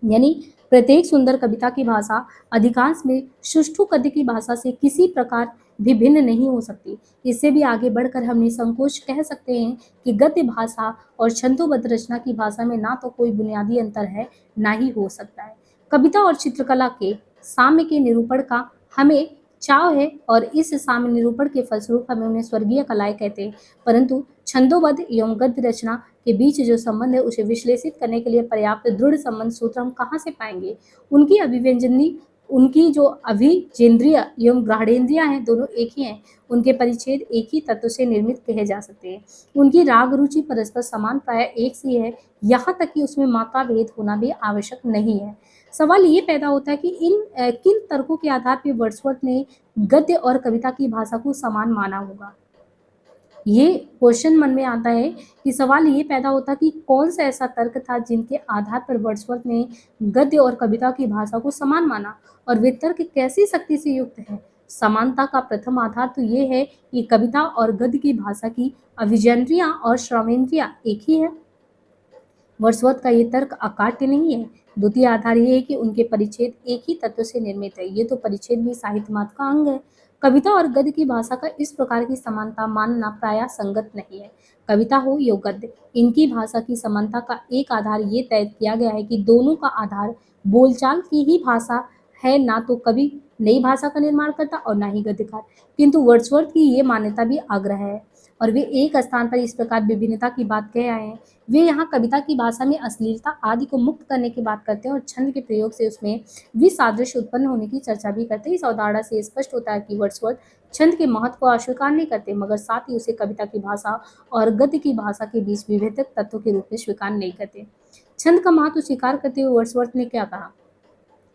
यानी प्रत्येक सुंदर कविता की भाषा अधिकांश में सुष्ठु गद्य की भाषा से किसी प्रकार भी भिन्न नहीं हो सकती। इससे भी आगे बढ़कर हम निसंकोच कह सकते हैं कि गद्य भाषा और छंदोबद्ध रचना की भाषा में ना तो कोई बुनियादी अंतर है, ना ही हो सकता है। कविता और चित्रकला के साम्य के निरूपण का हमें चाव है और इस साम्य निरूपण के फलस्वरूप हमें उन्हें स्वर्गीय कलाएं कहते हैं। परंतु छंदोबद्ध एवं गद्य रचना के बीच जो संबंध है उसे विश्लेषित करने के लिए पर्याप्त दृढ़ संबंध सूत्र हम कहाँ से पाएंगे? उनकी अभिव्यंजनी, उनकी जो अभिजेंद्रिय एवं ग्रहणेन्द्रियां हैं दोनों एक ही हैं। उनके परिच्छेद एक ही तत्व से निर्मित कहे जा सकते हैं। उनकी राग रुचि परस्पर समान प्राय एक सी है, यहाँ तक कि उसमें मात्रा भेद होना भी आवश्यक नहीं है। सवाल ये पैदा होता है कि किन तर्कों के आधार पर वर्ड्सवर्थ ने गद्य और कविता की भाषा को समान माना होगा। ये क्वेश्चन मन में आता है कि सवाल ये पैदा होता कि कौन सा ऐसा तर्क था जिनके आधार पर वर्ड्सवर्थ ने गद्य और कविता की भाषा को समान माना, और वे तर्क कैसी शक्ति से युक्त है। समानता का प्रथम आधार तो ये है कि कविता और गद्य की भाषा की अभिजनरियां और श्रवणेंद्रियां एक ही है। वर्ड्सवर्थ का ये तर्क अकाट्य नहीं है। द्वितीय आधार ये है कि उनके परिच्छेद एक ही तत्व से निर्मित है। ये तो परिच्छेद भी साहित्य मात्र का अंग है। कविता और गद्य की भाषा का इस प्रकार की समानता मानना प्रायः संगत नहीं है। कविता हो या गद्य, इनकी भाषा की समानता का एक आधार ये तय किया गया है कि दोनों का आधार बोलचाल की ही भाषा है, ना तो कवि नई भाषा का निर्माण करता और ना ही गद्यकार। किंतु वर्ड्सवर्थ की ये मान्यता भी आग्रह है, और वे एक स्थान पर इस प्रकार विभिन्नता की बात कह आए हैं। वे यहाँ कविता की भाषा में अश्लीलता आदि को मुक्त करने की बात करते हैं और छंद के प्रयोग से उसमें विसादृश्य उत्पन्न होने की चर्चा भी करते हैं। इस अवधारणा से स्पष्ट होता है कि वर्ड्सवर्थ छंद के महत्व को अस्वीकार नहीं करते, मगर साथ ही उसे कविता की भाषा और गद्य की भाषा के बीच विभेदक तत्व के रूप में स्वीकार नहीं करते। छंद का महत्व स्वीकार करते हुए वर्ड्सवर्थ ने क्या कहा?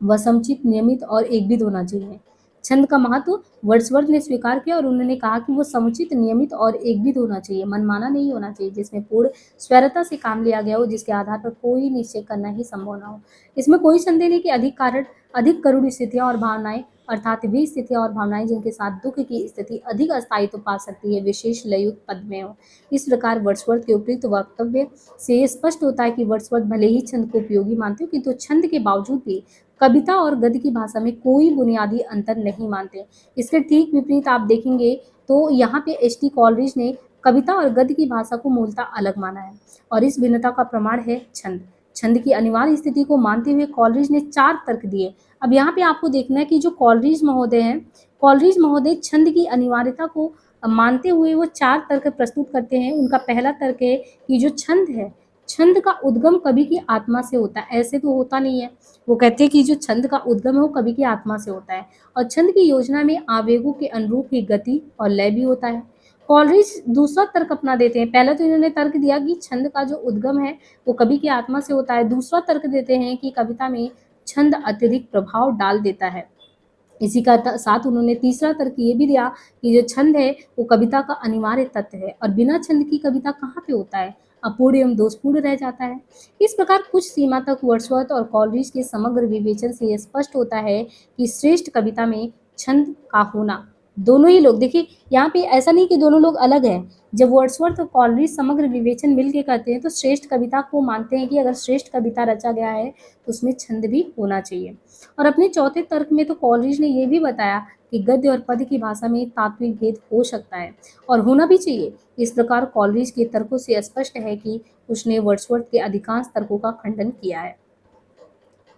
वह समुचित, नियमित और एकविध होना चाहिए। छंद का महत्व वर्ड्सवर्थ ने स्वीकार किया और उन्होंने कहा कि वो समुचित, नियमित और एकविध होना चाहिए, मनमाना नहीं होना चाहिए, जिसमें पूर्ण स्वैरता से काम लिया गया हो, जिसके आधार पर कोई निश्चय करना ही संभव ना हो। इसमें कोई संदेह नहीं कि अधिक करुण स्थितियां और भावनाएं, अर्थात वे स्थितियां और भावनाएं जिनके साथ दुख की स्थिति अधिक अस्थायित्व पा सकती है, विशेष लययुक्त पद में हो। इस प्रकार वर्ड्सवर्थ के उपयुक्त वक्तव्य से ये स्पष्ट होता है कि वर्ड्सवर्थ भले ही छंद को उपयोगी मानते हो, किंतु छंद के बावजूद भी कविता और गद्य की भाषा में कोई बुनियादी अंतर नहीं मानते। इसके ठीक विपरीत आप देखेंगे तो यहाँ पे एच टी कॉलरिज ने कविता और गद्य की भाषा को मूलतः अलग माना है, और इस भिन्नता का प्रमाण है छंद। छंद की अनिवार्य स्थिति को मानते हुए कॉलरिज ने 4 तर्क दिए। अब यहाँ पे आपको देखना है कि जो कॉलरिज महोदय हैं, कॉलरिज महोदय छंद की अनिवार्यता को मानते हुए वो 4 तर्क प्रस्तुत करते हैं। उनका पहला तर्क है कि जो छंद है, छंद का उद्गम कवि की आत्मा से होता है, ऐसे तो होता नहीं है। वो कहते हैं कि जो छंद का उद्गम है वो कवि की आत्मा से होता है, और छंद की योजना में आवेगों के अनुरूप ही गति और लय भी होता है। कॉलरिज दूसरा तर्क अपना देते हैं। पहले तो इन्होंने तर्क दिया कि छंद का जो उद्गम है वो कवि की आत्मा से होता है। दूसरा तर्क देते हैं कि कविता में छंद अत्यधिक प्रभाव डाल देता है। इसी का साथ उन्होंने तीसरा तर्क ये भी दिया कि जो छंद है वो कविता का अनिवार्य तत्व है, और बिना छंद की कविता कहाँ पे होता है, अपूर्ण एवं दोषपूर्ण रह जाता है। इस प्रकार कुछ सीमा तक वर्ड्सवर्थ और कॉलरिज के समग्र विवेचन से यह स्पष्ट होता है कि श्रेष्ठ कविता में छंद का होना, दोनों ही लोग देखिए यहाँ पे ऐसा नहीं कि दोनों लोग अलग हैं। जब वर्ड्सवर्थ और कॉलरिज समग्र विवेचन मिलके करते हैं तो श्रेष्ठ कविता को मानते हैं कि अगर श्रेष्ठ कविता रचा गया है तो उसमें छंद भी होना चाहिए। और अपने चौथे तर्क में तो कॉलरिज ने यह भी बताया कि गद्य और पद्य की भाषा में तात्विक भेद हो सकता है और होना भी चाहिए। इस प्रकार कॉलरिज के तर्कों से स्पष्ट है कि उसने वर्ड्सवर्थ के अधिकांश तर्कों का खंडन किया है।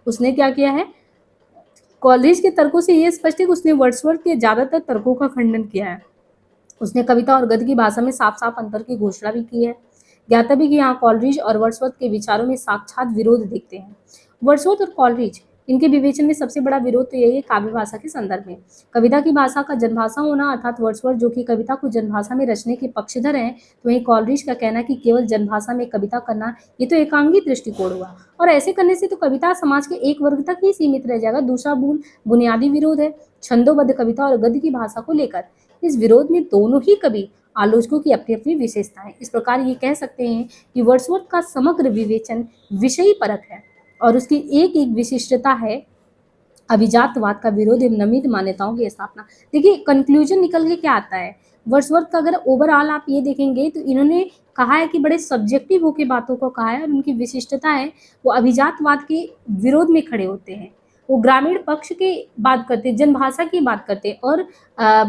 उसने क्या किया है? कॉलरिज के तर्कों से यह स्पष्ट है कि उसने वर्ड्सवर्थ के ज्यादातर तर्कों का खंडन किया है। उसने कविता और गद्य की भाषा में साफ साफ अंतर की घोषणा भी की है। ज्ञातव्य कि यहाँ कॉलरिज और वर्ड्सवर्थ के विचारों में साक्षात विरोध दिखते हैं। वर्ड्सवर्थ और कॉलरिज, इनके विवेचन में सबसे बड़ा विरोध तो यही है काव्य भाषा के संदर्भ में। कविता की भाषा का जनभाषा होना, अर्थात वर्ड्सवर्थ जो कि कविता को जनभाषा में रचने के पक्षधर हैं, तो वहीं कॉलरिज का कहना कि केवल जनभाषा में कविता करना ये तो एकांगी दृष्टिकोण हुआ, और ऐसे करने से तो कविता समाज के एक वर्ग तक ही सीमित रह जाएगा। दूसरा बुनियादी विरोध है छंदोबद्ध कविता और गद्य की भाषा को लेकर। इस विरोध में दोनों ही कवि आलोचकों की अपनी अपनी विशेषताएं। इस प्रकार ये कह सकते हैं कि वर्ड्सवर्थ का समग्र विवेचन विषयी परक है, और उसकी एक एक विशिष्टता है अभिजातवाद का विरोध एवं नवीन मान्यताओं की स्थापना। देखिए कंक्लूजन निकल के क्या आता है वर्ड्सवर्थ का, अगर ओवरऑल आप ये देखेंगे तो इन्होंने कहा है कि बड़े सब्जेक्टिव होकर बातों को कहा है, और उनकी विशिष्टता है वो अभिजातवाद के विरोध में खड़े होते हैं। वो ग्रामीण पक्ष की बात करते, जनभाषा की बात करते, और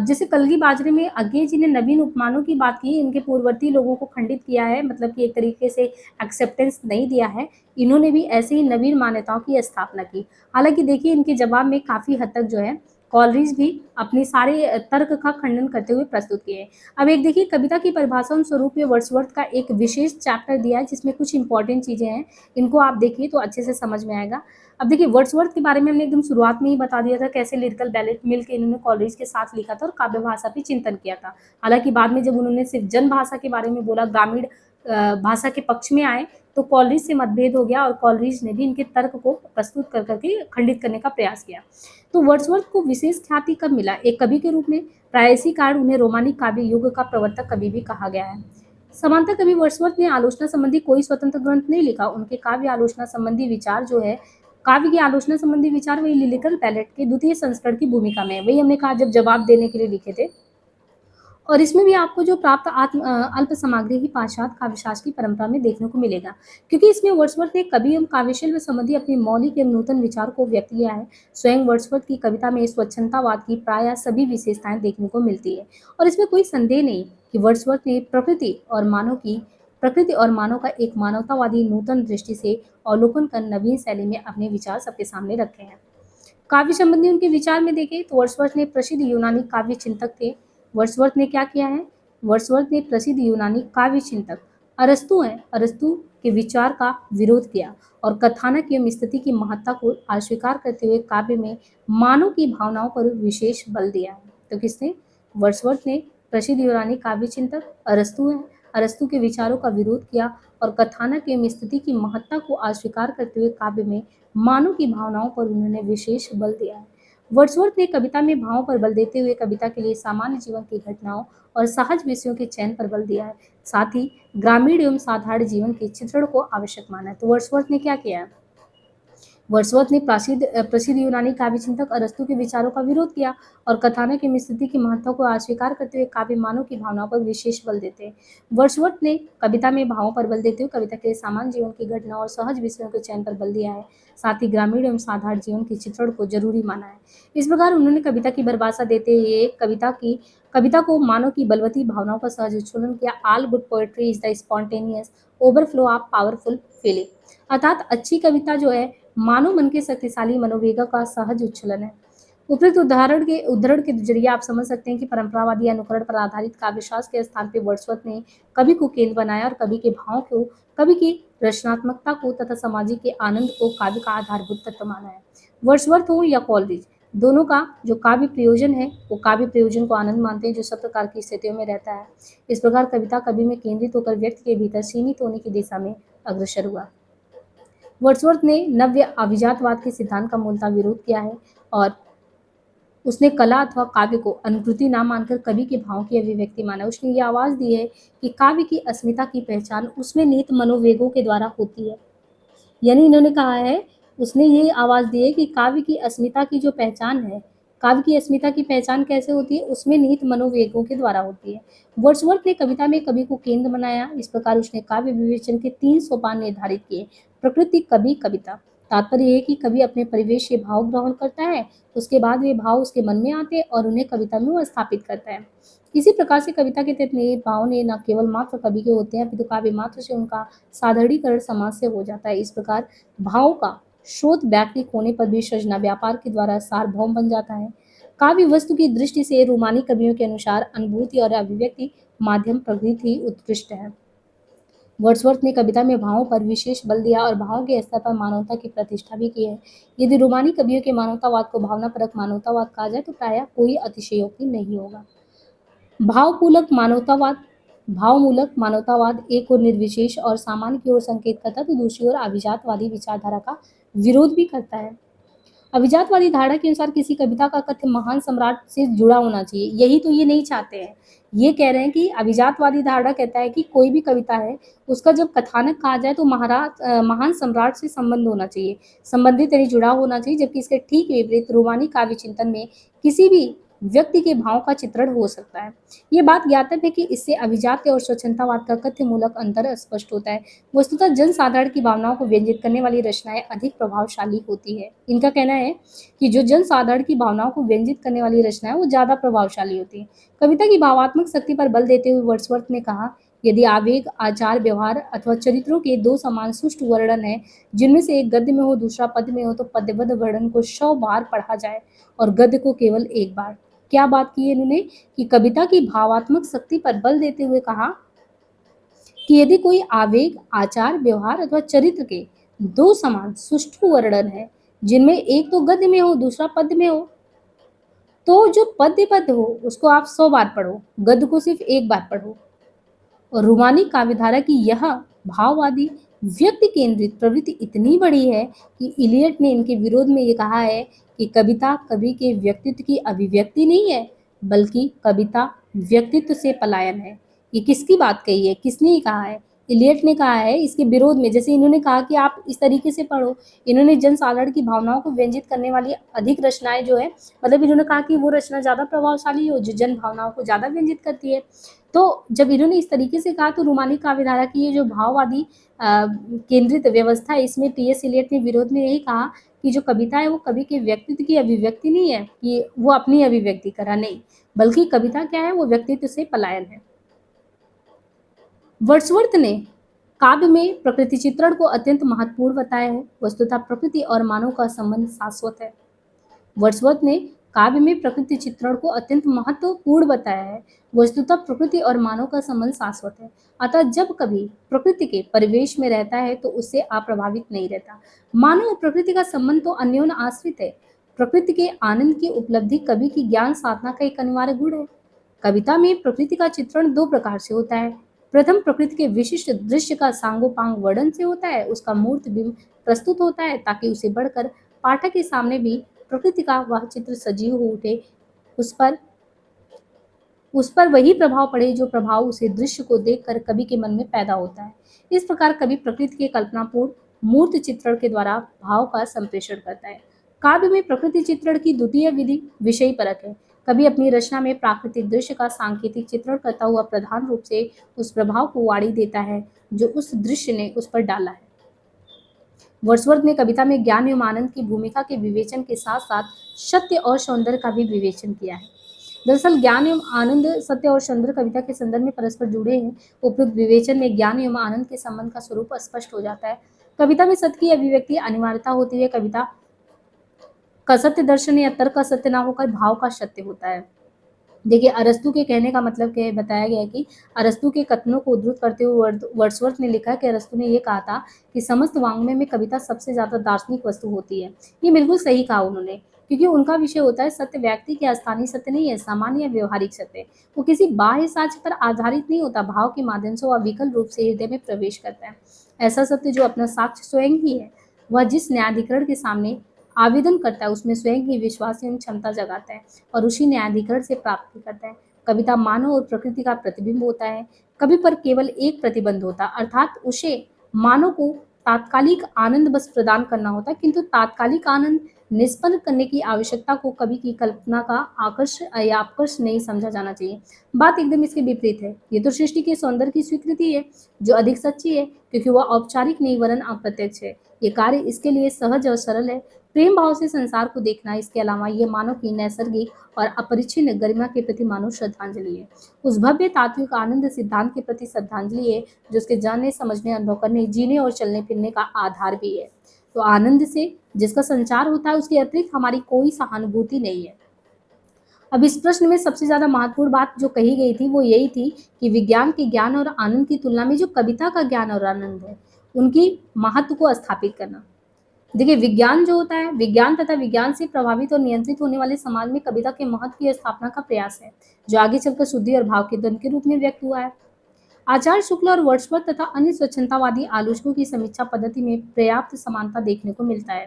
जैसे कलगी बाजरे में अज्ञे जी ने नवीन उपमानों की बात की, इनके पूर्ववर्ती लोगों को खंडित किया है, मतलब कि एक तरीके से एक्सेप्टेंस नहीं दिया है। इन्होंने भी ऐसे ही नवीन मान्यताओं की स्थापना की। हालांकि देखिए इनके जवाब में काफ़ी हद तक जो है कॉलरिज भी अपने सारे तर्क का खंडन करते हुए प्रस्तुत किए। अब एक देखिए कविता की परिभाषा और स्वरूप में वर्ड्सवर्थ का एक विशेष चैप्टर दिया है जिसमें कुछ इंपॉर्टेंट चीज़ें हैं, इनको आप देखिए तो अच्छे से समझ में आएगा। अब देखिए वर्ड्सवर्थ के बारे में हमने एकदम शुरुआत में ही बता दिया था कैसे लिरिकल बैलेट मिलकर इन्होंने कॉलरिज के साथ लिखा था और काव्य भाषा पे चिंतन किया था। हालांकि बाद में जब उन्होंने सिर्फ जन भाषा के बारे में बोला, ग्रामीण भाषा के पक्ष में आए, तो कॉलरिज से मतभेद हो गया और कॉलरिज ने भी इनके तर्क को प्रस्तुत कर करके खंडित करने का प्रयास किया। तो वर्ड्सवर्थ को विशेष ख्याति कब मिला? एक कवि के रूप में। प्राय इसी कारण उन्हें रोमानी काव्य युग का प्रवर्तक कवि भी कहा गया है। समांतर कवि वर्ड्सवर्थ ने आलोचना संबंधी कोई स्वतंत्र ग्रंथ नहीं लिखा। उनके काव्य आलोचना संबंधी विचार जो है, काव्य की आलोचना संबंधी विचार वही लिलिकल पैलेट के द्वितीय संस्करण की भूमिका में है। वही हमने कहा जब जवाब देने के लिए लिखे थे। और इसमें भी आपको जो प्राप्त अल्प सामग्री ही पाश्चात्य काव्यशास्त्र की परंपरा में देखने को मिलेगा, क्योंकि इसमें वर्ड्सवर्थ ने कवि एवं काव्यशिल्प संबंधी अपनी मौलिक एवं नूतन विचार को व्यक्त किया है। स्वयं वर्ड्सवर्थ की कविता में स्वच्छंदतावाद की प्रायः सभी विशेषताएं देखने को मिलती है और इसमें कोई संदेह नहीं कि वर्ड्सवर्थ ने प्रकृति और मानव का एक मानवतावादी नूतन दृष्टि से अवलोकन कर नवीन शैली में अपने विचार सबके सामने रखे हैं। काव्य संबंधी उनके विचार में देखें तो वर्ड्सवर्थ ने प्रसिद्ध यूनानी काव्य चिंतक थे। वर्ड्सवर्थ ने क्या किया है? वर्ड्सवर्थ ने प्रसिद्ध यूनानी काव्य चिंतक अरस्तु हैं, अरस्तु के विचार का विरोध किया और कथानक एवं स्थिति की महत्ता को अस्वीकार करते हुए काव्य में मानव की भावनाओं पर विशेष बल दिया है। तो किसने? वर्ड्सवर्थ ने प्रसिद्ध यूनानी काव्य चिंतक अरस्तु हैं, अरस्तु के विचारों का विरोध किया और कथानक एवं स्थिति की महत्ता को अस्वीकार करते हुए काव्य में मानव की भावनाओं पर उन्होंने विशेष बल दिया है। वर्ड्सवर्थ ने कविता में भावों पर बल देते हुए कविता के लिए सामान्य जीवन की घटनाओं और सहज विषयों के चयन पर बल दिया है। साथ ही ग्रामीण एवं साधारण जीवन के चित्रण को आवश्यक माना है। तो वर्ड्सवर्थ ने क्या किया है? वर्ड्सवर्थ ने प्रसिद्ध यूनानी काव्य चिंतक अरस्तु के विचारों का विरोध किया और कथानक की स्थिति की महत्ता को अस्वीकार करते हुए काव्य मानव की भावनाओं पर विशेष बल देते हैं। वर्ड्सवर्थ ने कविता में भावों पर बल देते हुए कविता के सामान्य जीवन की घटना और सहज विषयों के चयन पर बल दिया है। साथ ही ग्रामीण एवं साधारण जीवन के चित्रण को जरूरी माना है। इस प्रकार उन्होंने कविता की परिभाषा देते हुए कविता को मानव की बलवती भावनाओं का सहज उच्छलन किया। All good poetry is the spontaneous overflow of powerful feeling, अर्थात अच्छी कविता जो है मानव मन के शक्तिशाली मनोवेग का सहज उच्छलन है। उपयुक्त उदाहरण के जरिए आप समझ सकते हैं कि परंपरावादी अनुकरण पर आधारित काव्यशास्त्र के स्थान पर वर्ड्सवर्थ ने कवि को केंद्र बनाया और कवि के भाव को, कवि की रचनात्मकता को तथा सामाजिक के आनंद को काव्य का आधारभूत तत्व माना है। वर्ड्सवर्थ हो या कॉलरिज, दोनों का जो काव्य प्रयोजन है वो काव्य प्रयोजन को आनंद मानते हैं जो सब प्रकार की स्थितियों में रहता है। इस प्रकार कविता कवि में केंद्रित होकर व्यक्ति के भीतर सीमित होने की दिशा में अग्रसर हुआ। वर्ड्सवर्थ ने नव्य अभिजातवाद के सिद्धांत का मूलतः विरोध किया है और उसने कला अथवा काव्य को अनुकृति ना मानकर कवि के भाव की अभिव्यक्ति माना। उसने ये आवाज दी है कि काव्य की अस्मिता की पहचान उसमें निहित मनोवेगों के द्वारा होती है। यानी इन्होंने कहा है, उसने ये आवाज दी है कि काव्य की अस्मिता की जो पहचान है, काव्य की अस्मिता की पहचान कैसे होती है? उसमें निहित मनोवेगों के द्वारा होती है। वर्ड्सवर्थ ने कविता में कवि को केंद्र बनाया। इस प्रकार उसने काव्य विवेचन के 3 सोपान निर्धारित किए। प्रकृति, कवि, कविता। तात्पर्य है कि कवि अपने परिवेश से भाव ग्रहण करता है, उसके बाद वे भाव उसके मन में आते हैं और उन्हें कविता में वो स्थापित करता है। इसी प्रकार से कविता के तहत निहित भाव ने न केवल मात्र कवि के होते हैं अपितु काव्य मात्र से उनका साधारणीकरण समाज से हो जाता है। इस प्रकार भाव का स्रोत वैक्तिक होने पर भी सृजना व्यापार के द्वारा सार्वभौम बन जाता है। काव्य वस्तु की दृष्टि से रोमानी कवियों के अनुसार अनुभूति और अभिव्यक्ति माध्यम प्रकृति ही उत्कृष्ट है। वर्ड्सवर्थ ने कविता में भावों पर विशेष बल दिया और भावों के स्तर पर मानवता की प्रतिष्ठा भी की है। यदि रोमानी कवियों के मानवतावाद को भावनापरक मानवतावाद कहा जाए तो प्रायः कोई अतिशयोक्ति नहीं होगा। भावमूलक मानवतावाद एक ओर निर्विशेष और सामान्य की ओर संकेत करता है तो दूसरी ओर अभिजातवादी विचारधारा का विरोध भी करता है। अभिजातवादी धारणा के अनुसार किसी कविता का कथ्य महान सम्राट से जुड़ा होना चाहिए। यही तो ये नहीं चाहते हैं। ये कह रहे हैं कि अभिजातवादी धारणा कहता है कि कोई भी कविता है उसका जब कथानक कहा जाए तो महान सम्राट से संबंध होना चाहिए, संबंधित यानी जुड़ा होना चाहिए। जबकि इसके ठीक विपरीत रोमानी काव्य चिंतन में किसी भी व्यक्ति के भाव का चित्रण हो सकता है। ये बात ज्ञातव्य है कि इससे अभिजात और स्वच्छंदतावाद का कथ्य मूलक अंतर स्पष्ट होता है। वस्तुतः जनसाधारण की भावनाओं को व्यंजित करने वाली रचनाएं अधिक प्रभावशाली होती है। इनका कहना है कि जो जनसाधारण की भावनाओं को व्यंजित करने वाली रचनाएं वो ज्यादा प्रभावशाली होती है। कविता की भावात्मक शक्ति पर बल देते हुए वर्ड्सवर्थ ने कहा, यदि आवेग, आचार, व्यवहार अथवा चरित्रों के 2 समान सुष्ठु वर्णन है जिनमें से एक गद्य में हो दूसरा पद्य में हो तो पद्यबद्ध वर्णन को 100 बार पढ़ा जाए और गद्य को केवल 1 बार। क्या बात की है इन्होंने कि कविता की भावात्मक शक्ति पर बल देते हुए कहा कि यदि कोई आवेग, आचार, व्यवहार अथवा चरित्र के 2 समान सुष्ठु वर्णन है जिनमें एक तो गद्य में हो दूसरा पद्य में हो तो जो पद्य हो उसको आप 100 बार पढ़ो, गद्य को सिर्फ 1 बार पढ़ो। और रोमानी काव्यधारा की यह भाववादी व्यक्ति केंद्रित प्रवृत्ति इतनी बड़ी है कि इलियट ने इनके विरोध में ये कहा है कि कविता कवि के व्यक्तित्व की अभिव्यक्ति नहीं है, बल्कि कविता व्यक्तित्व से पलायन है। ये किसकी बात कही है, किसने ये कहा है? इलियट ने कहा है इसके विरोध में। जैसे इन्होंने कहा कि आप इस तरीके से पढ़ो, इन्होंने जनसाधारण की भावनाओं को व्यंजित करने वाली अधिक रचनाएं जो है, मतलब इन्होंने कहा कि वो रचना ज़्यादा प्रभावशाली हो जो जन भावनाओं को ज़्यादा व्यंजित करती है। तो जब इन्होंने इस तरीके से कहा तो रोमानी काव्यधारा की ये जो भाववादी केंद्रित व्यवस्था है, इसमें टी.एस. इलियट ने विरोध में यही कहा कि जो कविता है वो कवि के व्यक्तित्व की अभिव्यक्ति नहीं है कि वो अपनी अभिव्यक्ति करा, नहीं, बल्कि कविता क्या है, वो व्यक्तित्व से पलायन है। वर्ड्सवर्थ ने काव्य में प्रकृति चित्रण को अत्यंत महत्वपूर्ण बताया है। वस्तुतः प्रकृति और मानव का संबंध शाश्वत है। वर्ड्सवर्थ ने काव्य में प्रकृति चित्रण को अत्यंत महत्वपूर्ण बताया है। वस्तुतः प्रकृति और मानव का संबंध शाश्वत है। अतः जब कभी प्रकृति के परिवेश में रहता है तो उससे अप्रभावित नहीं रहता। मानव और प्रकृति का संबंध तो अन्योन्य आश्रित है। प्रकृति के आनंद की उपलब्धि कवि की ज्ञान साधना का एक अनिवार्य गुण है। कविता में प्रकृति का चित्रण दो प्रकार से होता है। प्रथम प्रकृति के विशिष्ट दृश्य का सांगोपांग वर्णन से होता है, उसका मूर्त बिंब प्रस्तुत होता है ताकि उसे बढ़कर पाठक के सामने भी प्रकृति का वह चित्र सजीव हो उठे, उस पर वही प्रभाव पड़े जो प्रभाव उसे दृश्य को देखकर कवि के मन में पैदा होता है। इस प्रकार कवि प्रकृति के कल्पनापूर्ण मूर्त चित्रण के द्वारा भाव का संप्रेषण करता है। काव्य में प्रकृति चित्रण की द्वितीय विधि विषय परक है। कवि अपनी रचना में प्राकृतिक दृश्य का सांकेतिक चित्रण करता हुआ प्रधान रूप से उस प्रभाव को वाणी देता है जो उस दृश्य ने उस पर डाला है। वर्ड्सवर्थ ने कविता में ज्ञान एवं आनंद की भूमिका के विवेचन के साथ साथ सत्य और सौंदर्य का भी विवेचन किया है। दरअसल ज्ञान एवं आनंद, सत्य और सौंदर्य कविता के संदर्भ में परस्पर जुड़े हैं। उपयुक्त विवेचन में ज्ञान एवं आनंद के संबंध का स्वरूप स्पष्ट हो जाता है। कविता में सत्य की अभिव्यक्ति अनिवार्यता होती है। कविता का सत्य दर्शन या तर्क का सत्य ना होकर भाव का सत्य होता है। देखिए, अरस्तू के कहने का मतलब क्या है, बताया गया है कि अरस्तू के कथनों को उद्धृत करते हुए वर्ड्सवर्थ ने लिखा कि अरस्तू ने ये कहा था कि समस्त वाङ्मय में कविता सबसे ज्यादा दार्शनिक वस्तु होती है। ये बिल्कुल सही कहा उन्होंने, क्योंकि उनका विषय होता है सत्य व्यक्ति के स्थानीय सत्य नहीं है, सामान्य या व्यवहारिक सत्य। वो किसी बाह्य साक्ष्य पर आधारित नहीं होता, भाव के माध्यम से वह विकल रूप से हृदय में प्रवेश करता है। ऐसा सत्य जो अपना साक्ष्य स्वयं ही है, वह जिस न्यायाधिकरण के सामने आवेदन करता है उसमें स्वयं ही विश्वास एवं क्षमता जगाता है और उसी न्यायाधिकरण से प्राप्ति करता है। कविता मानव और प्रकृति का प्रतिबिंब होता है। कवि पर केवल एक प्रतिबंध होता, अर्थात उसे मानव को तात्कालिक आनंद बस प्रदान करना होता है, किंतु तात्कालिक आनंद निष्पन्न करने की आवश्यकता को कवि की कल्पना का आकर्ष या अपकर्ष नहीं समझा जाना चाहिए। बात एकदम इसके विपरीत है। ये तो सृष्टि के सौंदर्य की स्वीकृति है जो अधिक सच्ची है, क्योंकि वह औपचारिक नहीं वरन अप्रत्यक्ष है। ये कार्य इसके लिए सहज और सरल है। प्रेम भाव से संसार को देखना, इसके अलावा ये मानव की नैसर्गिक और अपरिच्छिन्न गरिमा के प्रति मानव श्रद्धांजलि है। उस भव्य तात्विक आनंद सिद्धांत के प्रति श्रद्धांजलि है जो उसके जानने, समझने, अनुभव करने, जीने और चलने फिरने का आधार भी है। तो आनंद से जिसका संचार होता है उसके अतिरिक्त हमारी कोई सहानुभूति नहीं है। अब इस प्रश्न में सबसे ज्यादा महत्वपूर्ण बात जो कही गई थी वो यही थी कि विज्ञान के ज्ञान और आनंद की तुलना में जो कविता का ज्ञान और आनंद है उनकी महत्व को स्थापित करना। देखिए, विज्ञान जो होता है, विज्ञान तथा विज्ञान से प्रभावित और नियंत्रित होने वाले समाज में कविता के महत्व की स्थापना का प्रयास है जो आगे चलकर शुद्धि और भाव के द्वंद के रूप में व्यक्त हुआ है। आचार्य शुक्ल और वर्ड्सवर्थ तथा अन्य स्वच्छंदतावादी आलोचकों की समीक्षा पद्धति में पर्याप्त समानता देखने को मिलता है।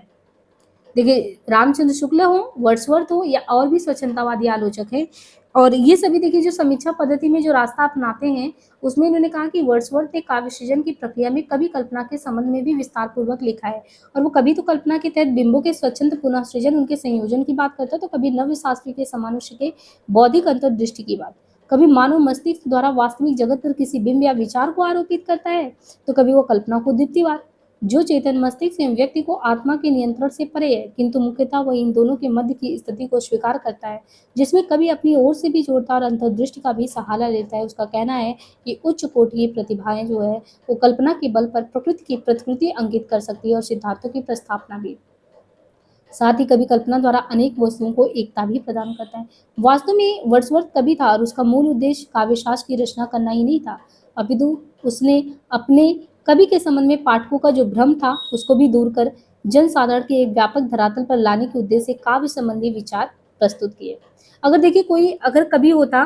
देखिए, रामचंद्र शुक्ल हो, वर्ड्सवर्थ हो या और भी स्वच्छंदतावादी आलोचक हैं, और ये सभी देखिए जो समीक्षा पद्धति में जो रास्ता अपनाते हैं उसमें इन्होंने कहा कि वर्ड्सवर्थ ने काव्य सृजन की प्रक्रिया में कवि कल्पना के संबंध में भी विस्तार पूर्वक लिखा है। और वो कभी तो कल्पना के तहत बिंबों के स्वच्छंद पुनः सृजन, उनके संयोजन की बात करता है, तो कभी नव्य शास्त्री के समानुष्य के बौद्धिक अंतर्दृष्टि की बात, कभी मानव मस्तिष्क द्वारा वास्तविक जगत पर किसी बिंब या विचार को आरोपित करता है, तो कभी वो कल्पना को द्वितीयवाद, जो चेतन मस्तिष्क एवं व्यक्ति को आत्मा के नियंत्रण से परे है, किंतु मुख्यतः वह इन दोनों के मध्य की स्थिति को स्वीकार करता है, जिसमें कभी अपनी ओर से भी जोरदार अंतर्दृष्टि का भी सहारा लेता है। उसका कहना है कि उच्च कोटि की प्रतिभाएं जो है वो कल्पना के बल पर प्रकृति की प्रतिकृति अंकित कर सकती है और सिद्धांतों की प्रस्थापना भी। साथ ही कवि कल्पना द्वारा अनेक वस्तुओं को एकता भी प्रदान करता है। वास्तव में वर्ड्सवर्थ कवि था और उसका मूल उद्देश्य काव्यशास्त्र की रचना करना ही नहीं था, अपितु उसने अपने कवि के संबंध में पाठकों का जो भ्रम था उसको भी दूर कर जन साधारण के एक व्यापक धरातल पर लाने के उद्देश्य से काव्य संबंधी विचार प्रस्तुत किए। अगर देखिए कोई अगर कवि होता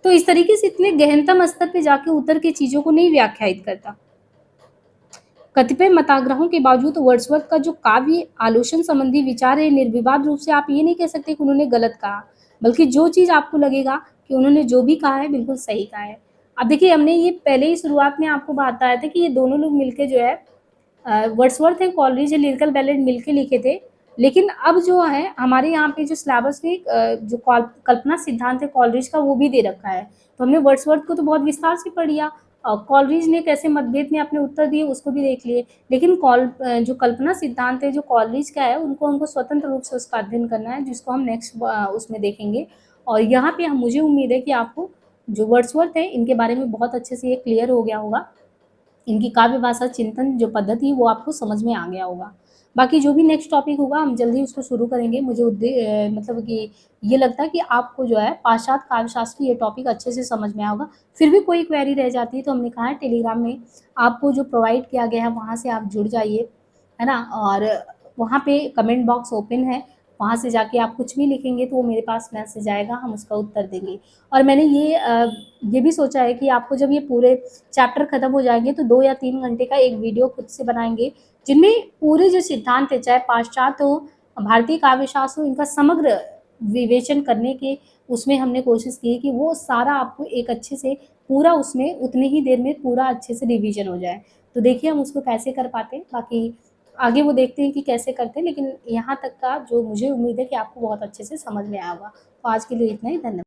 तो इस तरीके से इतने गहनतम स्तर पे जाके उतर के चीजों को नहीं व्याख्यायित करता। कतिपय मताग्रहों के बावजूद वर्ड्सवर्थ का जो काव्य आलोचना संबंधी विचार है, निर्विवाद रूप से आप ये नहीं कह सकते कि उन्होंने गलत कहा, बल्कि जो चीज़ आपको लगेगा कि उन्होंने जो भी कहा है बिल्कुल सही कहा है। अब देखिए, हमने ये पहले ही शुरुआत में आपको बताया था कि ये दोनों लोग मिलके जो है वर्ड्सवर्थ एंड कॉलरिज ने लिरिकल बैलेड मिलके लिखे थे। लेकिन अब जो है हमारे यहाँ पे जो सिलेबस में जो कल्पना सिद्धांत है कॉलरिज का, वो भी दे रखा है। तो हमने वर्ड्सवर्थ को तो बहुत विस्तार से पढ़ लिया, कॉलरिज ने कैसे मतभेद में अपने उत्तर दिए उसको भी देख लिए। लेकिन जो कल्पना सिद्धांत है जो कॉलरिज का है, उनको हमको स्वतंत्र रूप से उसका अध्ययन करना है, जिसको हम नेक्स्ट उसमें देखेंगे। और यहाँ पे मुझे उम्मीद है कि आपको जो वर्ड्सवर्थ है इनके बारे में बहुत अच्छे से ये क्लियर हो गया होगा। इनकी काव्य भाषा चिंतन जो पद्धति है वो आपको समझ में आ गया होगा। बाकी जो भी नेक्स्ट टॉपिक होगा हम जल्दी उसको शुरू करेंगे। मुझे मतलब कि ये लगता है कि आपको जो है पाश्चात्य काव्यशास्त्र ये टॉपिक अच्छे से समझ में आया होगा। फिर भी कोई क्वेरी रह जाती है तो हमने कहा है टेलीग्राम में आपको जो प्रोवाइड किया गया है वहाँ से आप जुड़ जाइए, है ना? और वहाँ पे कमेंट बॉक्स ओपन है, वहाँ से जाके आप कुछ भी लिखेंगे तो वो मेरे पास मैसेज आएगा, हम उसका उत्तर देंगे। और मैंने ये भी सोचा है कि आपको जब ये पूरे चैप्टर खत्म हो जाएंगे तो 2 या 3 घंटे का एक वीडियो खुद से बनाएंगे, जिनमें पूरे जो सिद्धांत है, चाहे पाश्चात्य हो, भारतीय काव्यशास्त्र हो, इनका समग्र विवेचन करने के उसमें हमने कोशिश की है कि वो सारा आपको एक अच्छे से पूरा उसमें उतनी ही देर में पूरा अच्छे से रिवीजन हो जाए। तो देखिए हम उसको कैसे कर पाते हैं, बाकी आगे वो देखते हैं कि कैसे करते हैं। लेकिन यहाँ तक का जो मुझे उम्मीद है कि आपको बहुत अच्छे से समझ में आया होगा। तो आज के लिए इतना ही, धन्यवाद।